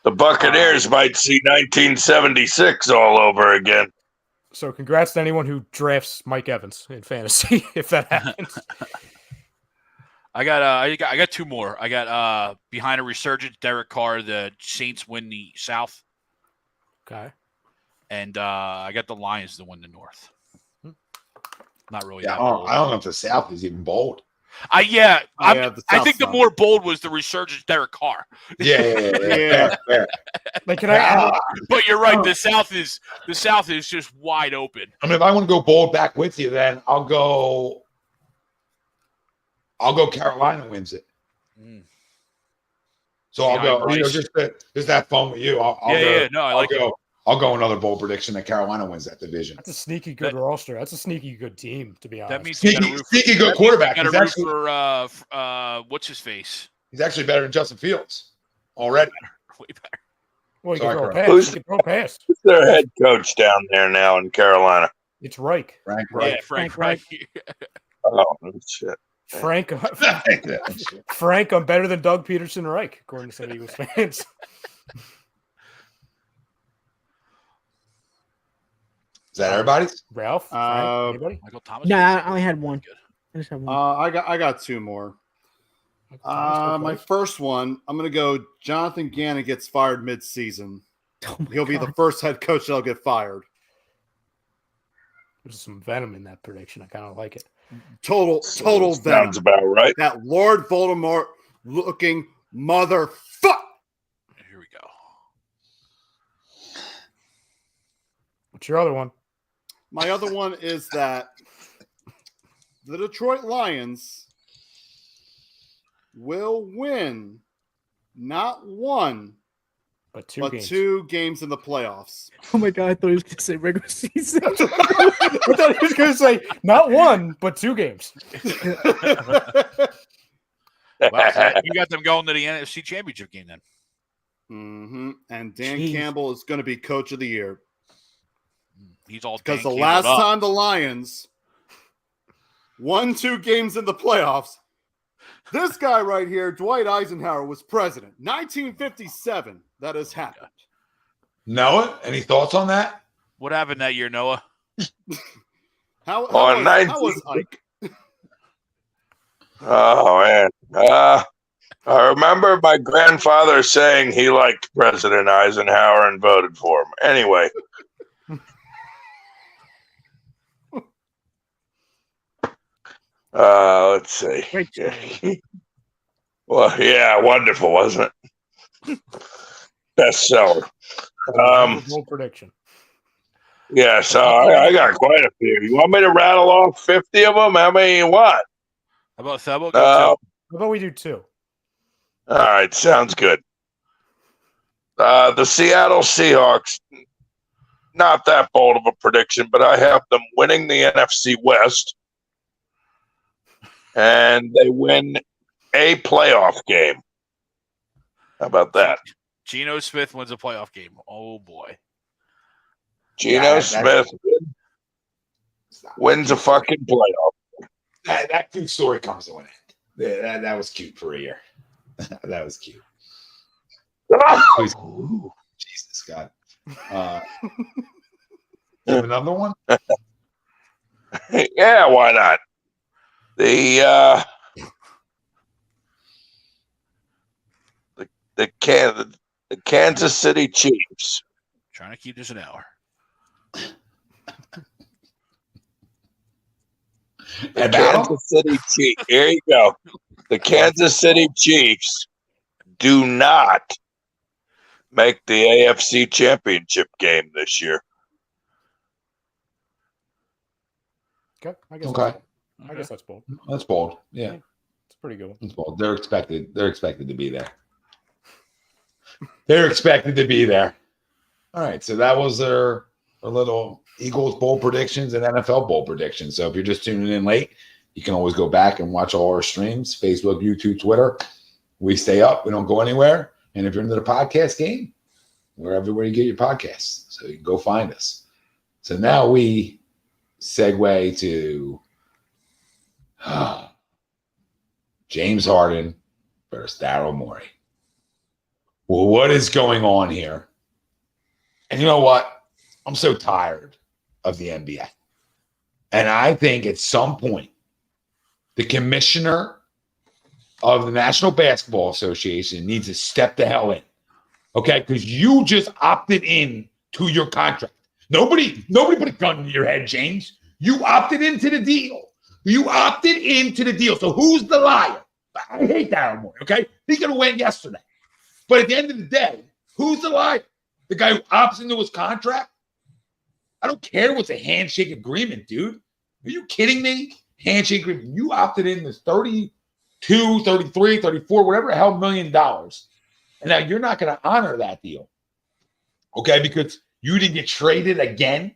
The Buccaneers might see 1976 all over again. So congrats to anyone who drafts Mike Evans in fantasy if that happens. I got 2 more. I got behind a resurgent Derek Carr, the Saints win the South. Okay. And I got the Lions to win the North. Not really. Yeah, that bold. I don't know if the South is even bold. I think the more bold was the resurgent Derek Carr. Yeah. Fair. Can I add? But you're right. The South is just wide open. I mean, if I want to go bold back with you, then I'll go I'll go Carolina wins it. Mm. So I'll go, Bryce. just to have fun with you. I'll go. No, I like it. I'll go another bold prediction that Carolina wins that division. That's a sneaky good roster. That's a sneaky good team, to be honest. That means you got to root Sneaky good quarterback. Got to root for what's his face? He's actually better than Justin Fields already. Way better. Well, you Sorry, can throw a Carl. pass. You can throw a pass. Who's their head coach down there now in Carolina? It's Reich. Frank, Yeah, right? Frank. Oh, shit. Frank, I'm better than Doug Peterson Reich, according to some Eagles fans. Is that everybody's? Ralph? Frank, anybody? Michael Thomas. No, I only had one. I just had one. I got two more. My first one, I'm going to go Jonathan Gannon gets fired mid-season. Oh my He'll be God. the first head coach that'll get fired. There's some venom in that prediction. I kind of like it. Total Sounds venom. about right. That Lord Voldemort looking motherfucker. Here we go. What's your other one? My other one is that the Detroit Lions will win not one, But two but games. 2 games in the playoffs. Oh my God, I thought he was going to say regular season. I thought he was going to say not one, but 2 games. Wow, so you got them going to the NFC Championship game then. And Dan Jeez. Campbell is going to be coach of the year. He's all Because the Dan last Campbelled up. time the Lions won 2 games in the playoffs, this guy right here, Dwight Eisenhower, was president. 1957, that has happened. Noah, any thoughts on that? What happened that year, Noah? How On was Ike? Oh, man. I remember my grandfather saying he liked President Eisenhower and voted for him. Anyway. Let's see. Great Well, yeah, wonderful, wasn't it? Bestseller. Bold prediction. Yeah, so I got quite a few. You want me to rattle off 50 of them? How many you want? How about Thabo? How about we do 2? All right, sounds good. The Seattle Seahawks, not that bold of a prediction, but I have them winning the NFC West. And they win a playoff game. How about that? Geno Smith wins a playoff game. Oh, boy. Geno Smith wins a fucking playoff. That cute story comes to an end. That was cute for a year. That was cute. Please. Jesus God. You have another one? Yeah, why not? The Kansas City Chiefs. Trying to keep this an hour. The Kansas City Chiefs. Here you go. The Kansas City Chiefs do not make the AFC Championship game this year. Okay. I guess that's bold. That's bold. Yeah, It's pretty good one. it's bold. They're expected to be there. They're expected to be there. All right, so that was our little Eagles bold predictions and NFL bold predictions. So if you're just tuning in late, you can always go back and watch all our streams, Facebook, YouTube, Twitter. We stay up. We don't go anywhere. And if you're into the podcast game, we're everywhere you get your podcasts. So you can go find us. So now we segue to James Harden versus Daryl Morey. Well, what is going on here? And you know what? I'm so tired of the NBA. And I think at some point, the commissioner of the National Basketball Association needs to step the hell in. Okay? Because you just opted in to your contract. Nobody put a gun to your head, James. You opted into the deal. You opted into the deal. So who's the liar? I hate Daryl Morey, okay? He could have went yesterday. But at the end of the day, who's the liar? The guy who opts into his contract? I don't care what's a handshake agreement, dude. Are you kidding me? Handshake agreement. You opted in this $30 32, 33, 34, whatever the hell $1 million. And now you're not going to honor that deal. Okay, because you didn't get traded again.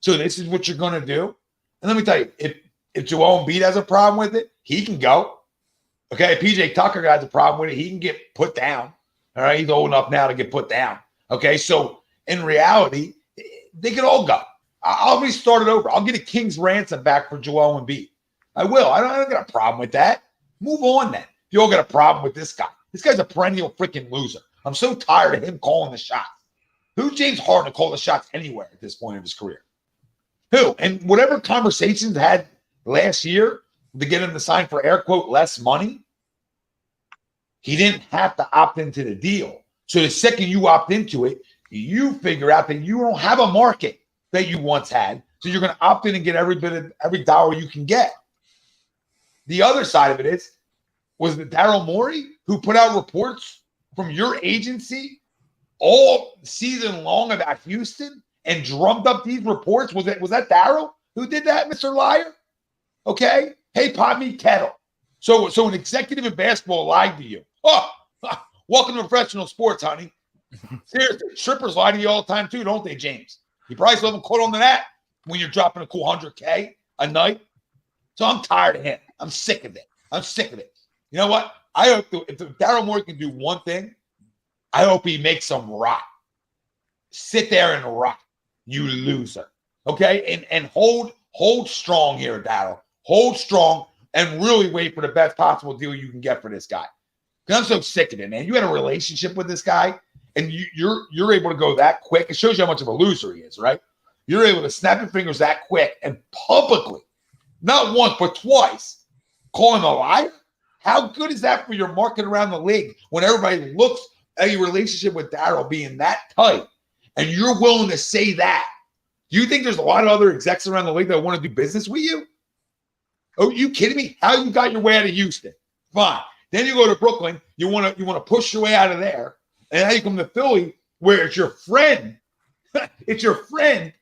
So this is what you're going to do. And let me tell you, if Joel Embiid has a problem with it, he can go. Okay, if PJ Tucker has a problem with it, he can get put down. All right, he's old enough now to get put down. Okay, so in reality, they could all go. I'll restart it over. I'll get a king's ransom back for Joel Embiid. I will. I don't got a problem with that. Move on then. If you all got a problem with this guy. This guy's a perennial freaking loser. I'm so tired of him calling the shots. Who's James Harden to call the shots anywhere at this point in his career? Who? And whatever conversations had last year to get him to sign for air quote less money, he didn't have to opt into the deal. So the second you opt into it, you figure out that you don't have a market that you once had. So you're going to opt in and get every dollar you can get. The other side of it was it Daryl Morey who put out reports from your agency all season long about Houston and drummed up these reports? Was that Daryl who did that, Mr. Liar? Okay. Hey, pot me kettle. So an executive in basketball lied to you. Oh, welcome to professional sports, honey. Seriously, strippers lie to you all the time too, don't they, James? You probably still haven't caught on to that when you're dropping a cool $100K a night. So I'm tired of him. I'm sick of it. You know what? I hope if Daryl Morey can do one thing, I hope he makes some rot. Sit there and rot, you loser. Okay? And hold strong here, Daryl. Hold strong and really wait for the best possible deal you can get for this guy. Because I'm so sick of it, man. You had a relationship with this guy, and you're able to go that quick. It shows you how much of a loser he is, right? You're able to snap your fingers that quick and publicly, not once but twice, call him a liar. How good is that for your market around the league when everybody looks at your relationship with Daryl being that tight and you're willing to say that? Do you think there's a lot of other execs around the league that want to do business with you? Oh, you kidding me? How you got your way out of Houston? Fine. Then you go to Brooklyn. You want to push your way out of there. And now you come to Philly where it's your friend. It's your friend.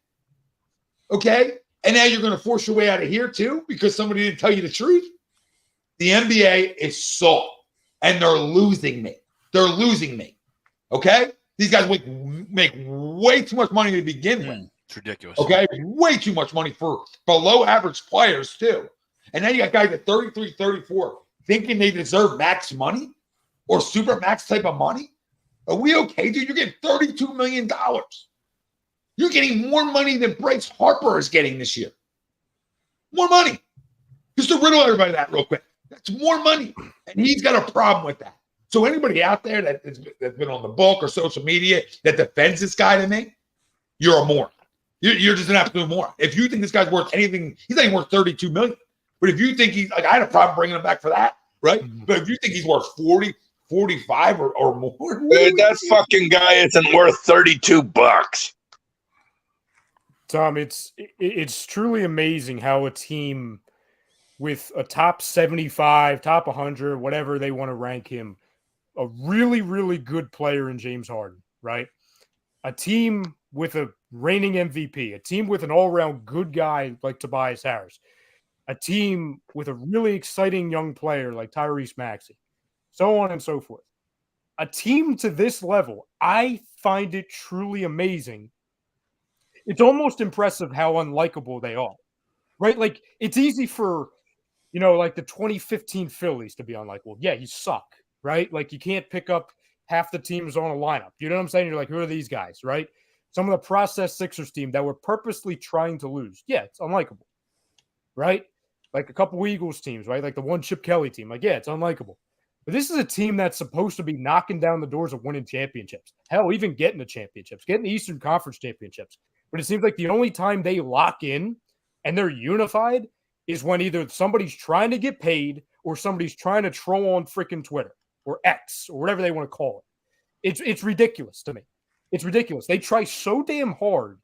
Okay? And now you're going to force your way out of here too because somebody didn't tell you the truth? The NBA is sold, and they're losing me. Okay? These guys make way too much money to begin with. It's ridiculous. Okay? Way too much money for below average players too. And then you got guys at 33, 34 thinking they deserve max money or super max type of money. Are we okay, dude? You're getting $32 million. You're getting more money than Bryce Harper is getting this year. More money. Just to riddle everybody that real quick. That's more money. And he's got a problem with that. So anybody out there that's been on the book or social media that defends this guy to me, you're a moron. You're just an absolute moron. If you think this guy's worth anything, he's not even worth $32 million. But if you think he's like, I had a problem bringing him back for that, right? Mm-hmm. But if you think he's worth 40, 45 or more, dude, that fucking guy isn't worth $32. Tom, it's truly amazing how a team with a top 75, top 100, whatever they want to rank him, a really, really good player in James Harden, right? A team with a reigning MVP, a team with an all-around good guy like Tobias Harris, a team with a really exciting young player like Tyrese Maxey, so on and so forth. A team to this level, I find it truly amazing. It's almost impressive how unlikable they are, right? Like, it's easy for, like the 2015 Phillies to be unlikable. Yeah, you suck, right? Like, you can't pick up half the teams on a lineup. You know what I'm saying? You're like, who are these guys, right? Some of the process Sixers team that were purposely trying to lose. Yeah, it's unlikable, right? Like a couple Eagles teams, right? Like the one Chip Kelly team. Like, yeah, it's unlikable. But this is a team that's supposed to be knocking down the doors of winning championships. Hell, even getting the championships, getting the Eastern Conference championships. But it seems like the only time they lock in and they're unified is when either somebody's trying to get paid or somebody's trying to troll on freaking Twitter or X or whatever they want to call it. It's ridiculous to me. It's ridiculous. They try so damn hard.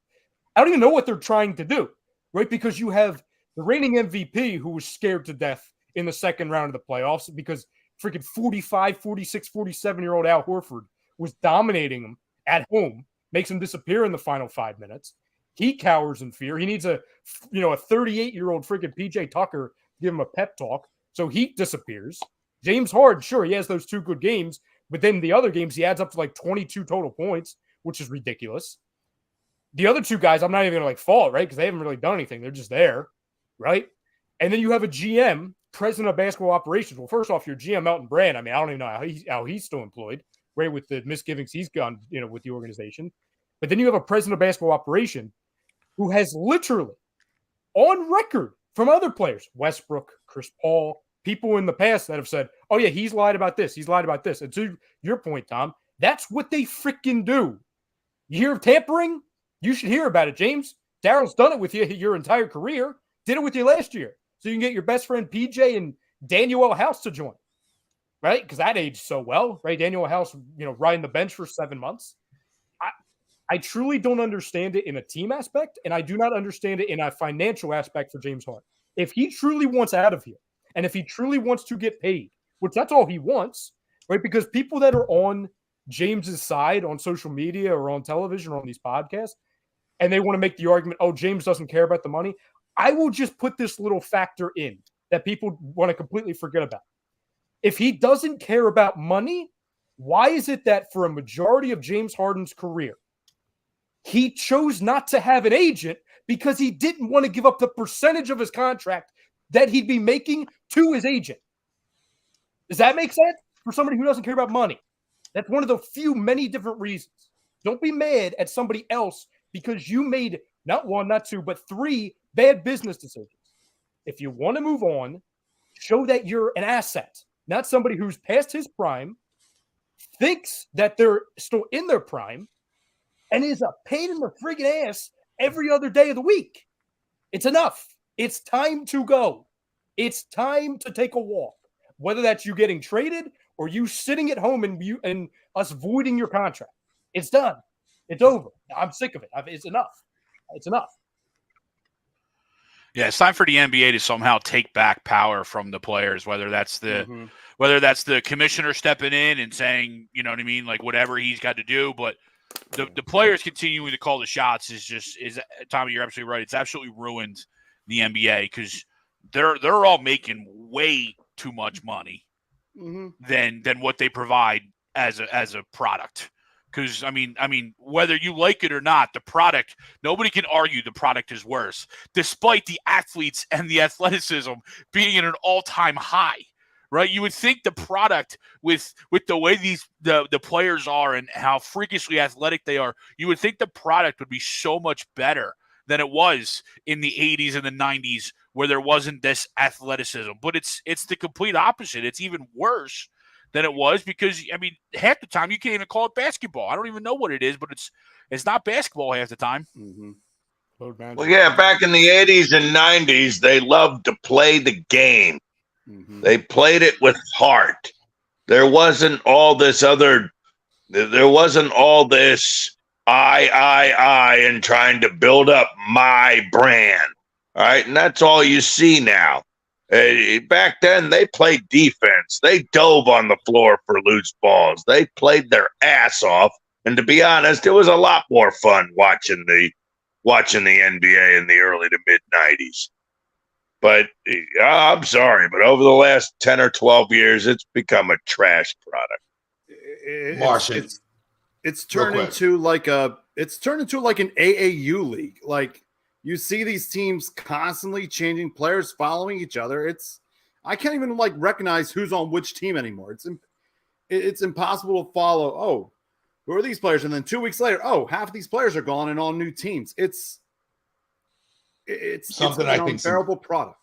I don't even know what they're trying to do, right? Because you have the reigning MVP who was scared to death in the second round of the playoffs because freaking 45, 46, 47-year-old Al Horford was dominating him at home, makes him disappear in the final 5 minutes. He cowers in fear. He needs a 38-year-old freaking PJ Tucker to give him a pep talk, so he disappears, James Harden, sure, he has those 2 good games, but then the other games he adds up to like 22 total points, which is ridiculous. The other 2 guys, I'm not even going to like fault, right? Because they haven't really done anything. They're just there, right? And then you have a GM, president of basketball operations. Well, first off, your GM, Melton Brand, I mean, I don't even know how he's still employed, right, with the misgivings he's gone, with the organization. But then you have a president of basketball operation who has literally, on record from other players, Westbrook, Chris Paul, people in the past that have said, oh, yeah, he's lied about this. He's lied about this. And to your point, Tom, that's what they freaking do. You hear of tampering? You should hear about it, James. Daryl's done it with you your entire career. Did it with you last year. So you can get your best friend PJ and Daniel House to join, right? Because that aged so well, right? Daniel House, riding the bench for 7 months. I truly don't understand it in a team aspect, and I do not understand it in a financial aspect for James Harden. If he truly wants out of here, and if he truly wants to get paid, which that's all he wants, right? Because people that are on James's side on social media or on television or on these podcasts, and they want to make the argument, oh, James doesn't care about the money, I will just put this little factor in that people want to completely forget about. If he doesn't care about money, why is it that for a majority of James Harden's career, he chose not to have an agent because he didn't want to give up the percentage of his contract that he'd be making to his agent? Does that make sense for somebody who doesn't care about money? That's one of the many different reasons. Don't be mad at somebody else because you made not 1, not 2, but 3 bad business decisions. If you want to move on, show that you're an asset, not somebody who's past his prime, thinks that they're still in their prime, and is a pain in the friggin' ass every other day of the week. It's enough. It's time to go. It's time to take a walk. Whether that's you getting traded or you sitting at home and us voiding your contract. It's done. It's over. I'm sick of it. It's enough. It's enough. Yeah, it's time for the NBA to somehow take back power from the players, whether that's the commissioner stepping in and saying, you know what I mean, like whatever he's got to do, but the players continuing to call the shots is Tommy, you're absolutely right. It's absolutely ruined the NBA because they're all making way too much money than what they provide as a product. Because I mean, whether you like it or not, the product, nobody can argue the product is worse, despite the athletes and the athleticism being at an all-time high. Right, you would think the product with the way the players are and how freakishly athletic they are, you would think the product would be so much better than it was in the 80s and the 90s where there wasn't this athleticism. But it's the complete opposite. It's even worse than it was because, I mean, half the time you can't even call it basketball. I don't even know what it is, but it's not basketball half the time. Mm-hmm. Well, yeah, back in the 80s and 90s, they loved to play the game. Mm-hmm. They played it with heart. There wasn't all this I and trying to build up my brand. All right. And that's all you see now. Back then, they played defense. They dove on the floor for loose balls. They played their ass off. And to be honest, it was a lot more fun watching the NBA in the early to mid 90s. But I'm sorry, but over the last 10 or 12 years, it's become a trash product. It's turned into like an AAU league. Like you see these teams constantly changing players, following each other. I can't even like recognize who's on which team anymore. It's impossible to follow. Oh, who are these players? And then 2 weeks later, oh, half of these players are gone and on new teams. It's something I think unbearable product.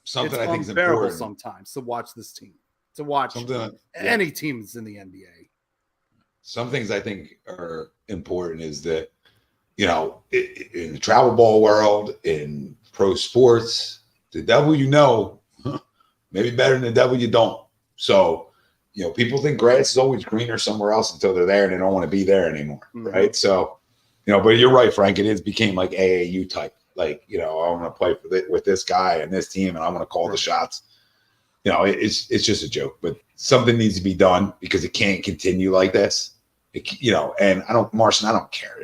Something I think is unbearable important sometimes to watch this team, to watch any teams in the NBA. Some things I think are important is that, in the travel ball world, in pro sports, the devil maybe better than the devil you don't. So, people think grass is always greener somewhere else until they're there and they don't want to be there anymore, right? So, but you're right, Frank. It became like AAU type. Like, I want to play with this guy and this team, and I want to call the shots. It's just a joke. But something needs to be done because it can't continue like this. And I don't care.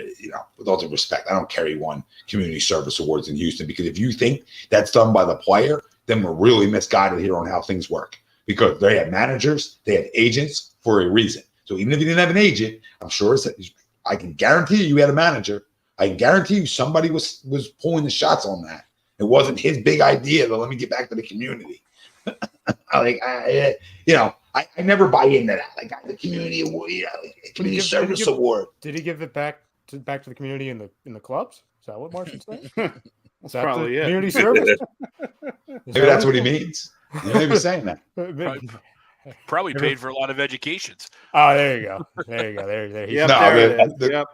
With all due respect, I don't care he won community service awards in Houston because if you think that's done by the player, then we're really misguided here on how things work. because they had managers, they had agents for a reason. So even if you didn't have an agent, I'm sure I can guarantee you had a manager. I can guarantee you somebody was pulling the shots on that. It wasn't his big idea that let me get back to the community. I never buy into that. Like the community award, community service award. Did he give it back to the community in the clubs? Is that what Martian's saying? That's probably it. Community service. Maybe that's what he means. You may be saying that. Probably paid for a lot of educations. Oh, there you go. There you Yep,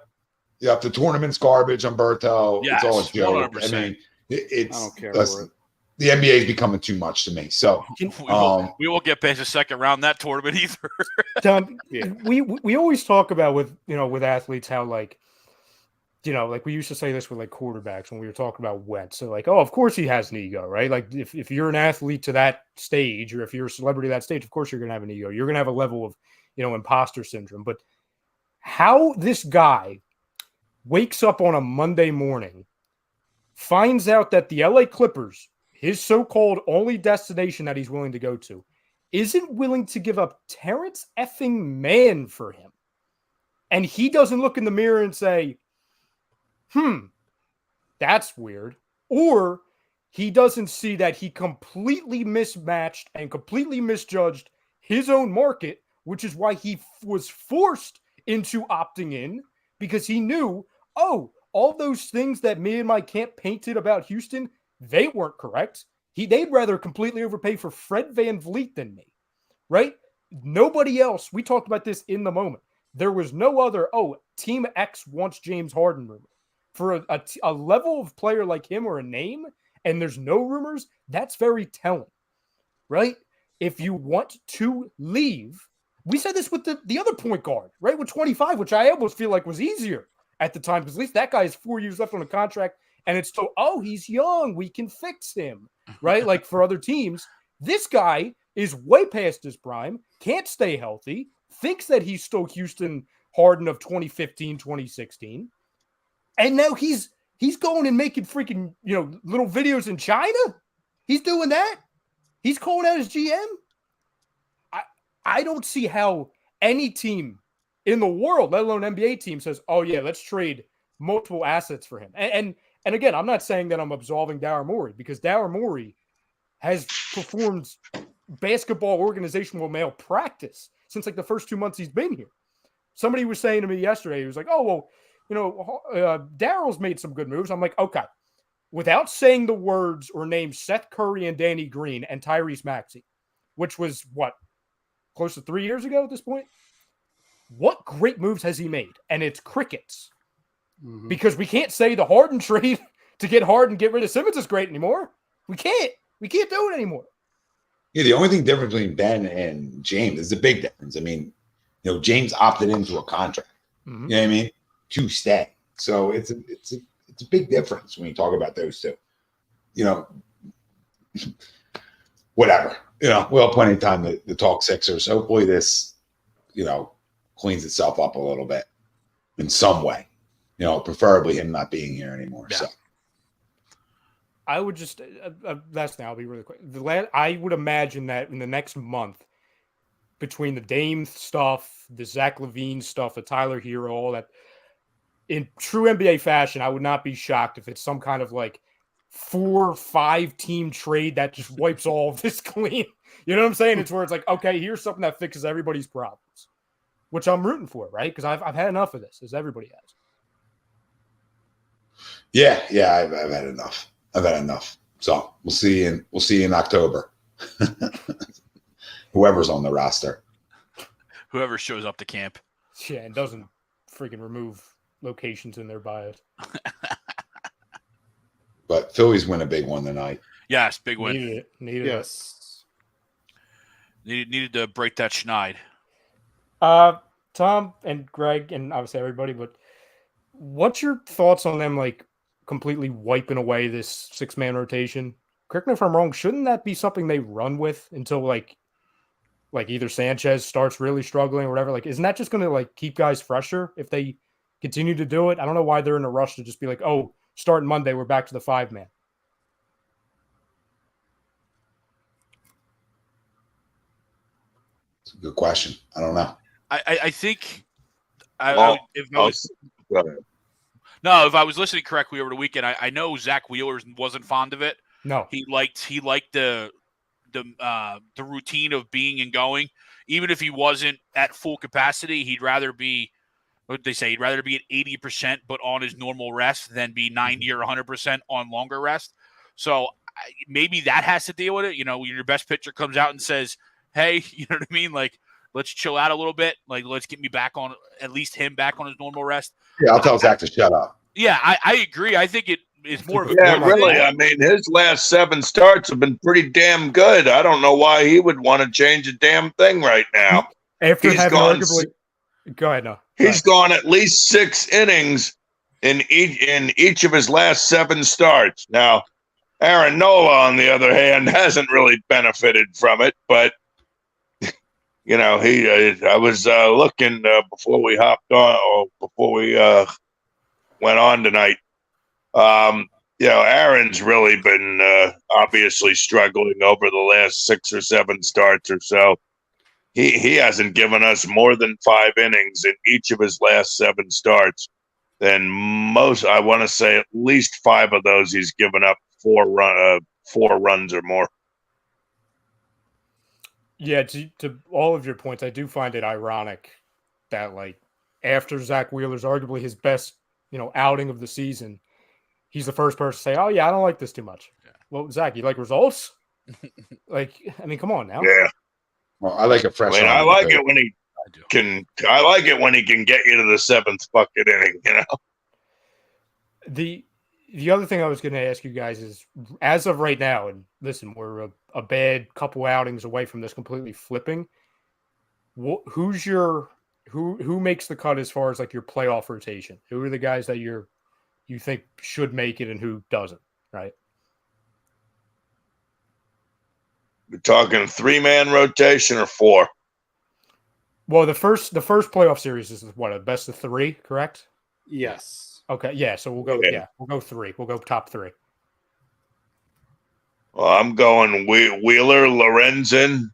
Yep, the tournament's garbage, Umberto. Yes, it's all a joke. 100%. I mean, I don't care for it. The NBA is becoming too much to me. So we won't get past the second round that tournament either. Tom, we always talk about with athletes how like we used to say this with like quarterbacks when we were talking about Wentz. So like, oh, of course he has an ego, right? Like if you're an athlete to that stage or if you're a celebrity to that stage, of course you're gonna have an ego. You're gonna have a level of imposter syndrome. But how this guy wakes up on a Monday morning, finds out that the LA Clippers, his so-called only destination that he's willing to go to, isn't willing to give up Terrence effing Mann for him. And he doesn't look in the mirror and say, that's weird. Or he doesn't see that he completely mismatched and completely misjudged his own market, which is why he was forced into opting in, because he knew, all those things that me and my camp painted about Houston, they weren't correct. They'd rather completely overpay for Fred VanVleet than me, right? Nobody else. We talked about this in the moment. There was no other, Team X wants James Harden rumor. For a level of player like him or a name, and there's no rumors, that's very telling, right? If you want to leave, we said this with the other point guard, right? With 25, which I almost feel like was easier at the time, because at least that guy has 4 years left on a contract, and it's still, he's young, we can fix him, right? Like for other teams, this guy is way past his prime, can't stay healthy, thinks that he's still Houston Harden of 2015, 2016, and now he's going and making freaking, little videos in China. He's doing that. He's calling out his GM. I don't see how any team in the world, let alone NBA team, says, let's trade multiple assets for him. And again, I'm not saying that I'm absolving Daryl Morey, because Daryl Morey has performed basketball organizational malpractice since like the first 2 months he's been here. Somebody was saying to me yesterday, he was like, Daryl's made some good moves. I'm like, okay, without saying the words or names Seth Curry and Danny Green and Tyrese Maxey, which was close to 3 years ago at this point. What great moves has he made? And it's crickets. Mm-hmm. Because we can't say the Harden trade to get Harden, get rid of Simmons is great anymore. We can't do it anymore. Yeah, the only thing different between Ben and James is the big difference. I mean, James opted into a contract. Mm-hmm. You know what I mean? To stay. So it's a big difference when you talk about those two. Whatever. We'll have plenty of time to talk Sixers. Hopefully this, cleans itself up a little bit in some way. Preferably him not being here anymore. Yeah. So I would just I'll be really quick. I would imagine that in the next month, between the Dame stuff, the Zach LaVine stuff, the Tyler Hero, all that, in true NBA fashion, I would not be shocked if it's some kind of like 4 or 5 team trade that just wipes all of this clean. You know what I'm saying? It's where it's like, okay, here's something that fixes everybody's problems, which I'm rooting for, right? Because I've had enough of this, as everybody has. Yeah, I've had enough. So we'll see in October. Whoever's on the roster, whoever shows up to camp, and doesn't freaking remove locations in their bios. But Phillies win a big one tonight. Yes, big win. Needed yes. it. Needed to break that schneid. Tom and Greg and obviously everybody, but what's your thoughts on them like completely wiping away this 6-man rotation? Correct me if I'm wrong. Shouldn't that be something they run with until like either Sanchez starts really struggling or whatever? Like, isn't that just going to like keep guys fresher if they continue to do it? I don't know why they're in a rush to just be like, starting Monday, we're back to the 5-man. It's a good question. I don't know. I think if I was listening correctly over the weekend, I know Zach Wheeler wasn't fond of it. No, he liked the routine of being and going. Even if he wasn't at full capacity, he'd rather be. What they say? He'd rather be at 80% but on his normal rest than be 90 or 100% on longer rest. So maybe that has to deal with it. When your best pitcher comes out and says, "Hey," you know what I mean? Like, let's chill out a little bit. Like, let's get me back on, at least him back on his normal rest. Yeah, I'll tell Zach to shut up. Yeah, I agree. I think it's more of a really. I mean, his last 7 starts have been pretty damn good. I don't know why he would want to change a damn thing right now. After having arguably, go ahead. No, he's gone at least 6 innings in each of his last 7 starts. Now, Aaron Nola, on the other hand, hasn't really benefited from it, but I was looking before we hopped on, or before we went on tonight. Aaron's really been obviously struggling over the last 6 or 7 starts or so. He hasn't given us more than 5 innings in each of his last 7 starts. Then most, I want to say, at least 5 of those he's given up 4 runs or more. Yeah, to all of your points, I do find it ironic that, like, after Zach Wheeler's arguably his best, outing of the season, he's the first person to say, "Oh yeah, I don't like this too much." Yeah. Well, Zach, you like results? Like, I mean, come on now. Yeah. Well, I like a fresh. I like it when he can. I like it when he can get you to the 7th bucket inning. The other thing I was going to ask you guys is, as of right now, and listen, we're a bad couple outings away from this completely flipping. Who makes the cut as far as like your playoff rotation? Who are the guys that you think should make it and who doesn't? Right. We're talking 3-man rotation or 4. Well, the first playoff series is what, a best of 3, correct? Yes. Okay, yeah. So we'll go. Yeah, we'll go 3. We'll go top 3. Well, I'm going Wheeler, Lorenzen,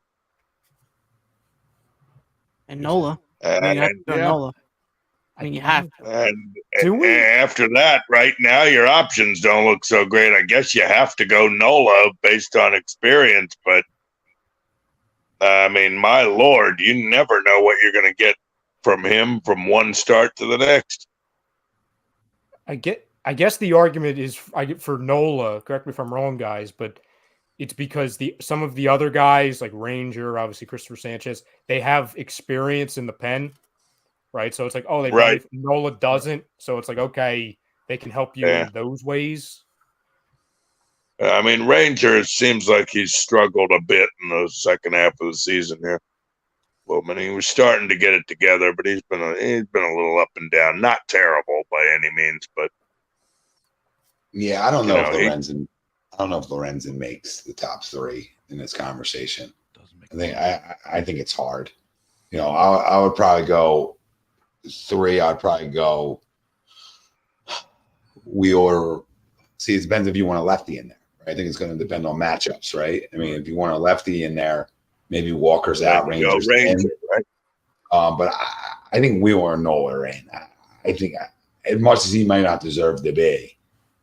and Nola. Nola. I mean, you have to. And after that, right now, your options don't look so great. I guess you have to go Nola based on experience, but I mean, my Lord, you never know what you're going to get from him from one start to the next. I guess the argument is for Nola. Correct me if I'm wrong, guys, but it's because some of the other guys like Ranger, obviously Christopher Sanchez, they have experience in the pen, right? So it's like, oh, Nola doesn't, so it's like, okay, they can help you in those ways. I mean, Ranger seems like he's struggled a bit in the second half of the season here. Well, I mean, he was starting to get it together, but he's been a little up and down. Not terrible by any means, but yeah, I don't know if Lorenzen makes the top 3 in this conversation. I think it's hard. I would probably go 3. I'd probably go Wheeler. See, it depends if you want a lefty in there. Right? I think it's going to depend on matchups, right? I mean, if you want a lefty in there, maybe Walker's out, Ranger's in. Right? But I think Wheeler and Nola are in. I think as much as he might not deserve to be,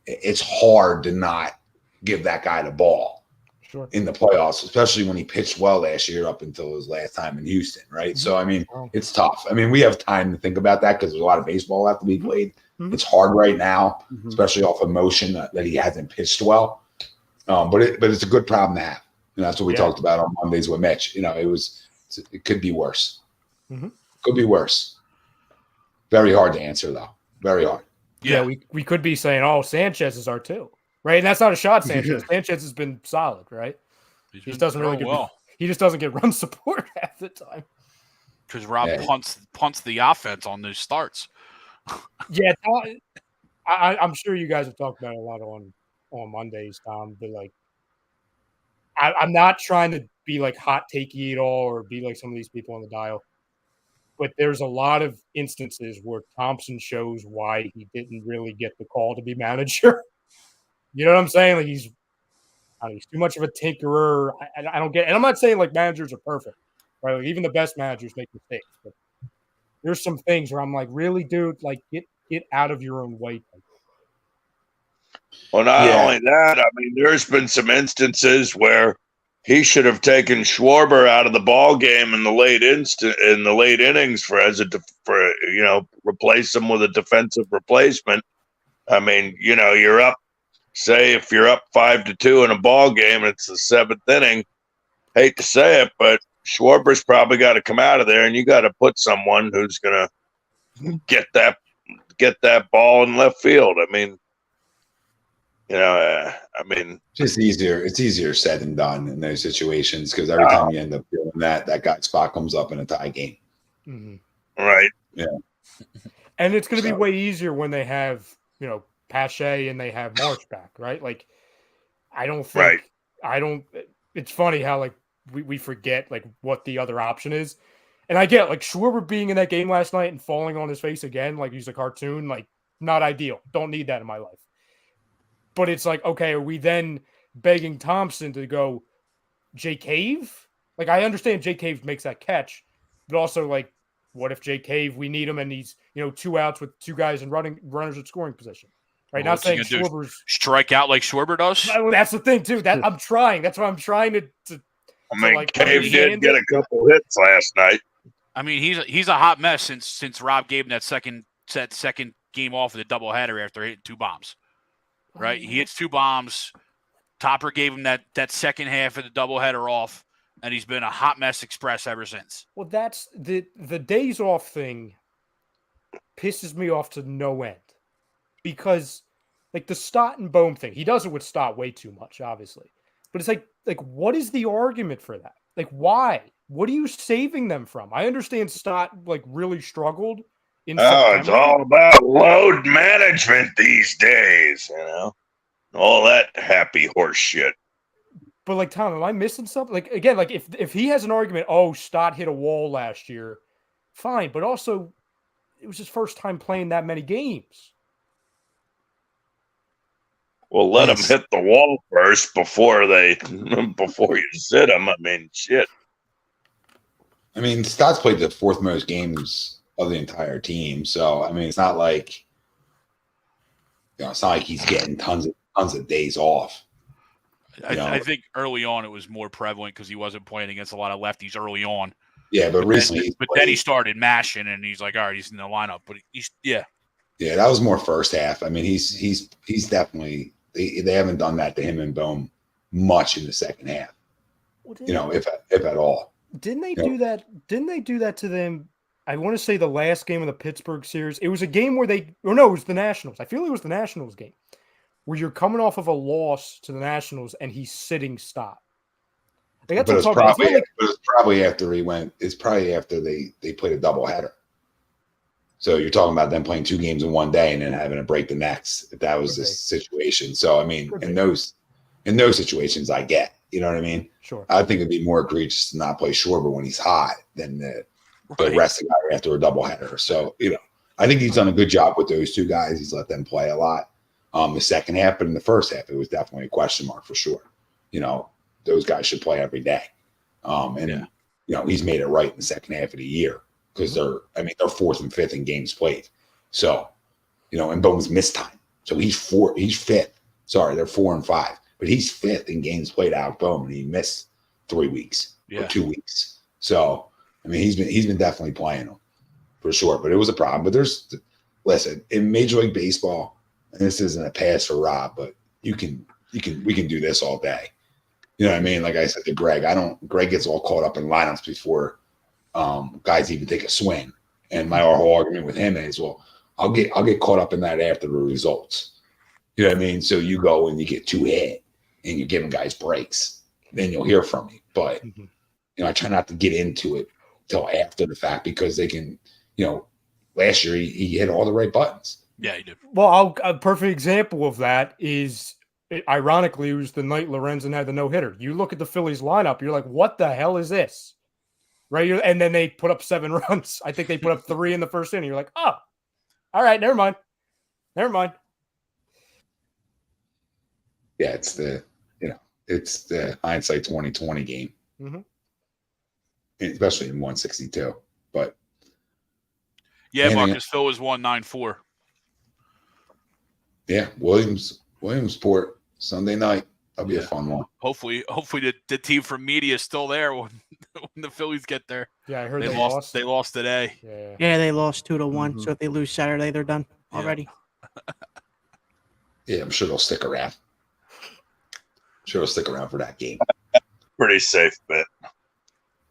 it's hard to not give that guy the ball in the playoffs, especially when he pitched well last year up until his last time in Houston, right? Mm-hmm. So, I mean, it's tough. I mean, we have time to think about that because there's a lot of baseball left to be played. Mm-hmm. It's hard right now, especially off emotion that he hasn't pitched well. But it's a good problem to have. That's what we talked about on Mondays with Mitch. It could be worse. Mm-hmm. Could be worse. Very hard to answer, though. Very hard. Yeah, we could be saying, oh, Sanchez is our 2, right? And that's not a shot, Sanchez. Sanchez has been solid, right? He just doesn't really he just doesn't get run support half the time. Because Rob punts the offense on those starts. Yeah, I'm sure you guys have talked about it a lot on Mondays, Tom. But like, I'm not trying to be like hot takey at all or be like some of these people on the dial. But there's a lot of instances where Thompson shows why he didn't really get the call to be manager. You know what I'm saying? Like he's too much of a tinkerer. I don't get it. And I'm not saying like managers are perfect. right? Like, even the best managers make mistakes. But there's some things where I'm like, really, dude, like get out of your own way. Well, not only that, I mean, there's been some instances where he should have taken Schwarber out of the ball game in the late innings replace him with a defensive replacement. I mean, you're up. Say if you're up 5-2 in a ball game, it's the 7th inning. Hate to say it, but Schwarber's probably got to come out of there, and you got to put someone who's gonna get that ball in left field. I mean. Just easier. It's easier said than done in those situations because every time you end up doing that guy's spot comes up in a tie game. Mm-hmm. Right. Yeah. And it's going to be way easier when they have, Pache and they have March back, right? Like, it's funny how, like, we forget, like, what the other option is. And I get, like, Schwarber being in that game last night and falling on his face again, like he's a cartoon, like, not ideal. Don't need that in my life. But it's like, okay, are we then begging Thompson to go Jay Cave? Like, I understand Jay Cave makes that catch, but also, like, what if Jay Cave, we need him and he's, 2 outs with 2 guys and runners at scoring position, right? Well, not saying Schwarber's strike out like Schwarber does. That's the thing too. That I'm trying. That's why I'm trying to. Cave did get a couple hits last night. I mean, he's a hot mess since Rob gave him that second game off of the doubleheader after hitting 2 bombs. Right, he hits 2 bombs. Topper gave him that second half of the doubleheader off, and he's been a hot mess express ever since. Well, that's the days off thing pisses me off to no end because, like, the Stott and Bohm thing, he does it with Stott way too much, obviously. But it's like what is the argument for that? Like, why? What are you saving them from? I understand Stott really struggled. It's all about load management these days, all that happy horse shit. But Tom, am I missing something? Again, if he has an argument, Stott hit a wall last year, fine. But also, it was his first time playing that many games. Well, let him hit the wall first before you sit him. I mean, shit. I mean, Stott's played the 4th most games of the entire team. So, I mean, it's not like, it's not like he's getting tons of days off. I think early on it was more prevalent because he wasn't playing against a lot of lefties early on. Yeah, but recently. Then he started mashing, and he's like, all right, he's in the lineup. But yeah, that was more first half. I mean, he's definitely they haven't done that to him and Bohm much in the second half. If at all. Didn't they do that? Didn't they do that to them? I want to say the last game of the Pittsburgh series. It was a game where it was the Nationals. I feel it was the Nationals game where you're coming off of a loss to the Nationals and he's sitting Stott. But it's probably after he went. It's probably after they played a doubleheader. So you're talking about them playing 2 games in one day and then having to break the next. If that was the situation. So I mean, in those situations, I get. You know what I mean? Sure. I think it'd be more egregious to not play Schwarber when he's hot than the rest of the guy after a doubleheader. So, I think he's done a good job with those 2 guys. He's let them play a lot the second half, but in the first half, it was definitely a question mark for sure. Those guys should play every day. He's made it right in the second half of the year because they're 4th and 5th in games played. So, and Bowen's missed time. So he's 5th. Sorry, they're 4 and 5, but he's 5th in games played out of Bowman. He missed 3 weeks or 2 weeks. So, I mean, he's been definitely playing them for sure, but it was a problem. But listen, in Major League Baseball, and this isn't a pass for Rob, but we can do this all day. You know what I mean? Like I said to Greg, Greg gets all caught up in lineups before guys even take a swing. And my whole argument with him is, well, I'll get caught up in that after the results. You know what I mean? So you go and you get 2 hit and you're giving guys breaks, then you'll hear from me. But I try not to get into it till after the fact because they can, last year he hit all the right buttons. Yeah, he did. Well, a perfect example of that is, ironically, it was the night Lorenzen had the no-hitter. You look at the Phillies lineup, you're like, what the hell is this? Right? And then they put up 7 runs. I think they put up 3 in the first inning. You're like, oh, all right, never mind. Yeah, it's the hindsight 2020 game. Mm-hmm. especially in 162. But Yeah, anything Marcus Phil was 194. yeah, Williamsport Sunday night. That'll be a fun one. Hopefully the team from media is still there when the Phillies get there. Yeah, I heard they lost. They lost today. Yeah, they lost 2-1. So if they lose Saturday, they're done already. Yeah, I'm sure they'll stick around. For that game. Pretty safe bet.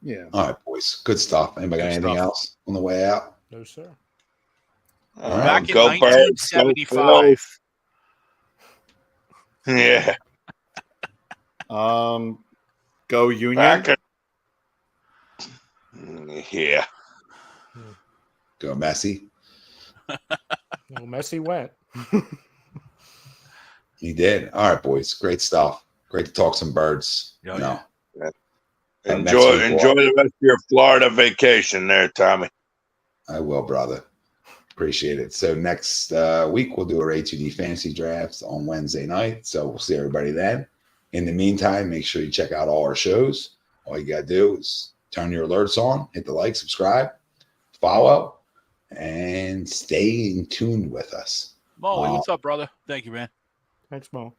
Yeah. All right, boys. Good stuff. Anybody got anything else on the way out? No, sir. All right. Back in Go Birds, go 1975. Yeah. Go Union. Yeah. Go Messi. Well, Messi went. He did. All right, boys. Great stuff. Great to talk some birds. Yeah, Enjoy the rest of your Florida vacation there, Tommy. I will, brother. Appreciate it. So next week we'll do our A2D fantasy drafts on Wednesday night. So we'll see everybody then. In the meantime, make sure you check out all our shows. All you gotta do is turn your alerts on, hit the like, subscribe, follow, and stay in tuned with us. Molly, what's up, brother? Thank you, man. Thanks, Mo.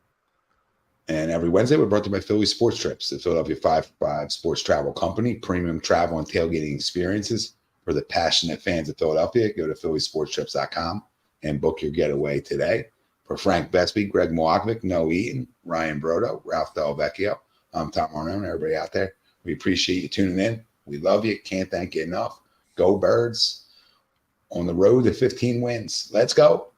And every Wednesday, we're brought to you by Philly Sports Trips, the Philadelphia 5 Sports Travel Company, premium travel and tailgating experiences for the passionate fans of Philadelphia. Go to phillysportstrips.com and book your getaway today. For Frank Besby, Greg Moakovic, Noah Eaton, Ryan Brodo, Ralph Del Vecchio, I'm Tom Marone, everybody out there. We appreciate you tuning in. We love you. Can't thank you enough. Go Birds on the road to 15 wins. Let's go.